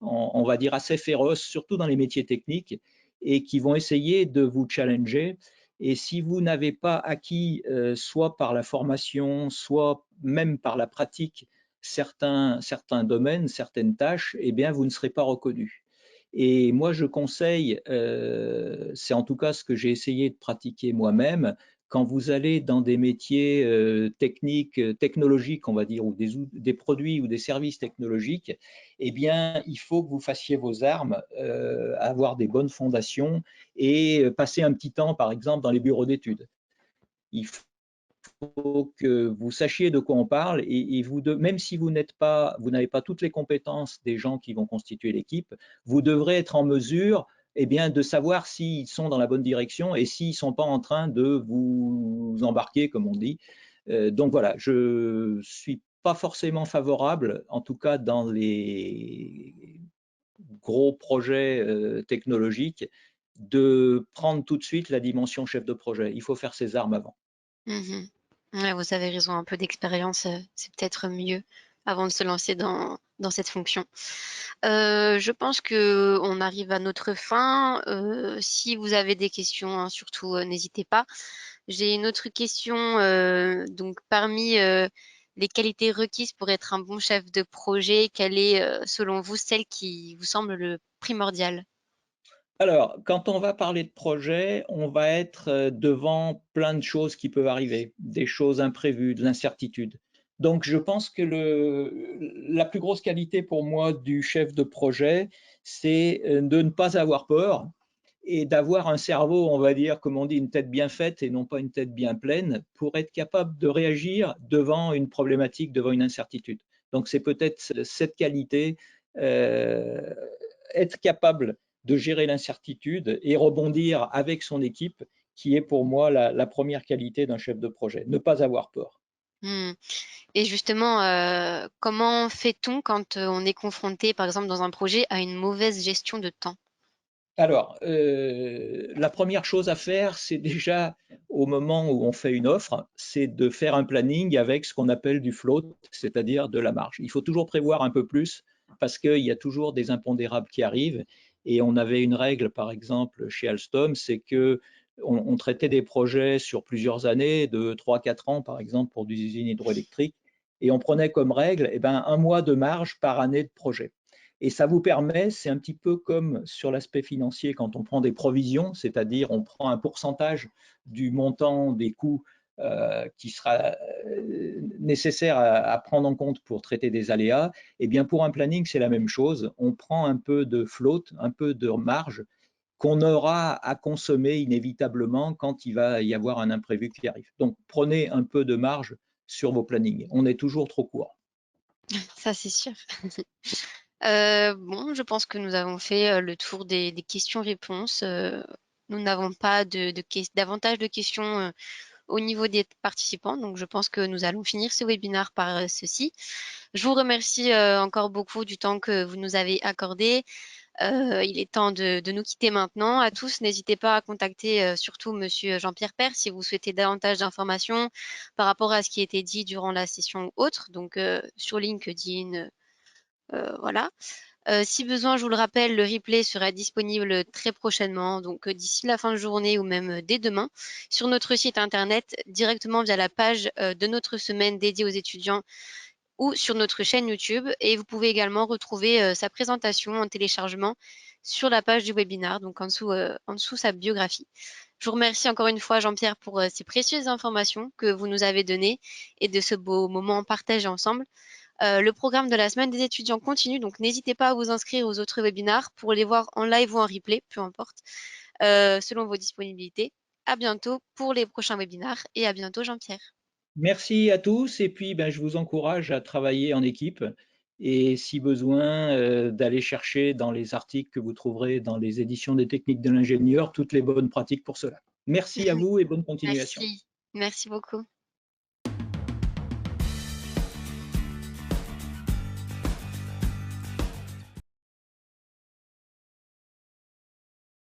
B: on va dire, assez féroces, surtout dans les métiers techniques, et qui vont essayer de vous challenger. Et si vous n'avez pas acquis, soit par la formation, soit même par la pratique, certains domaines, certaines tâches, eh bien, vous ne serez pas reconnu. Et moi, je conseille, c'est en tout cas ce que j'ai essayé de pratiquer moi-même, quand vous allez dans des métiers techniques, technologiques, on va dire, ou des produits ou des services technologiques, eh bien, il faut que vous fassiez vos armes, avoir des bonnes fondations et passer un petit temps, par exemple, dans les bureaux d'études. Il faut que vous sachiez de quoi on parle et même si vous n'avez pas toutes les compétences des gens qui vont constituer l'équipe, vous devrez être en mesure eh bien, de savoir s'ils sont dans la bonne direction et s'ils ne sont pas en train de vous embarquer, comme on dit. Donc voilà, je ne suis pas forcément favorable, en tout cas dans les gros projets technologiques, de prendre tout de suite la dimension chef de projet. Il faut faire ses armes avant.
A: Mmh. Ouais, vous avez raison, un peu d'expérience, c'est peut-être mieux avant de se lancer dans cette fonction. Je pense qu'on arrive à notre fin. Si vous avez des questions, hein, surtout, n'hésitez pas. J'ai une autre question, donc parmi, les qualités requises pour être un bon chef de projet, quelle est, selon vous, celle qui vous semble le primordial?
B: Alors, quand on va parler de projet, on va être devant plein de choses qui peuvent arriver, des choses imprévues, de l'incertitude. Donc, je pense que la plus grosse qualité pour moi du chef de projet, c'est de ne pas avoir peur et d'avoir un cerveau, on va dire, comme on dit, une tête bien faite et non pas une tête bien pleine, pour être capable de réagir devant une problématique, devant une incertitude. Donc, c'est peut-être cette qualité, euh, être capable de gérer l'incertitude et rebondir avec son équipe, qui est pour moi la première qualité d'un chef de projet. Ne pas avoir peur.
A: Hmm. Et justement, comment fait-on quand on est confronté, par exemple, dans un projet, à une mauvaise gestion de temps?
B: Alors, la première chose à faire, c'est déjà au moment où on fait une offre, c'est de faire un planning avec ce qu'on appelle du float, c'est-à-dire de la marge. Il faut toujours prévoir un peu plus parce qu'il y a toujours des impondérables qui arrivent. Et on avait une règle, par exemple, chez Alstom, c'est que on traitait des projets sur plusieurs années, de 3 4 ans, par exemple, pour des usines hydroélectriques, et on prenait comme règle, eh ben, 1 mois de marge par année de projet. Et ça vous permet, c'est un petit peu comme sur l'aspect financier quand on prend des provisions, c'est-à-dire on prend un pourcentage du montant des coûts qui sera nécessaire à prendre en compte pour traiter des aléas. Et bien pour un planning, c'est la même chose. On prend un peu de float, un peu de marge qu'on aura à consommer inévitablement quand il va y avoir un imprévu qui arrive. Donc prenez un peu de marge sur vos plannings. On est toujours trop court.
A: Ça, c'est sûr. Bon, je pense que nous avons fait le tour des questions-réponses. Nous n'avons pas davantage de questions au niveau des participants, donc je pense que nous allons finir ce webinaire par ceci. Je vous remercie encore beaucoup du temps que vous nous avez accordé. Il est temps de nous quitter maintenant. À tous, n'hésitez pas à contacter surtout Monsieur Jean-Pierre Père si vous souhaitez davantage d'informations par rapport à ce qui a été dit durant la session ou autre, donc sur LinkedIn, voilà. Si besoin, je vous le rappelle, le replay sera disponible très prochainement, donc d'ici la fin de journée ou même dès demain, sur notre site internet, directement via la page de notre semaine dédiée aux étudiants ou sur notre chaîne YouTube. Et vous pouvez également retrouver sa présentation en téléchargement sur la page du webinaire, donc en dessous sa biographie. Je vous remercie encore une fois, Jean-Pierre, pour ces précieuses informations que vous nous avez données et de ce beau moment partagé ensemble. Le programme de la semaine des étudiants continue, donc n'hésitez pas à vous inscrire aux autres webinaires pour les voir en live ou en replay, peu importe, selon vos disponibilités. À bientôt pour les prochains webinaires et à bientôt, Jean-Pierre.
B: Merci à tous et puis ben, je vous encourage à travailler en équipe et si besoin d'aller chercher dans les articles que vous trouverez dans les éditions des techniques de l'ingénieur toutes les bonnes pratiques pour cela. Merci à vous et bonne continuation.
A: Merci. Merci beaucoup.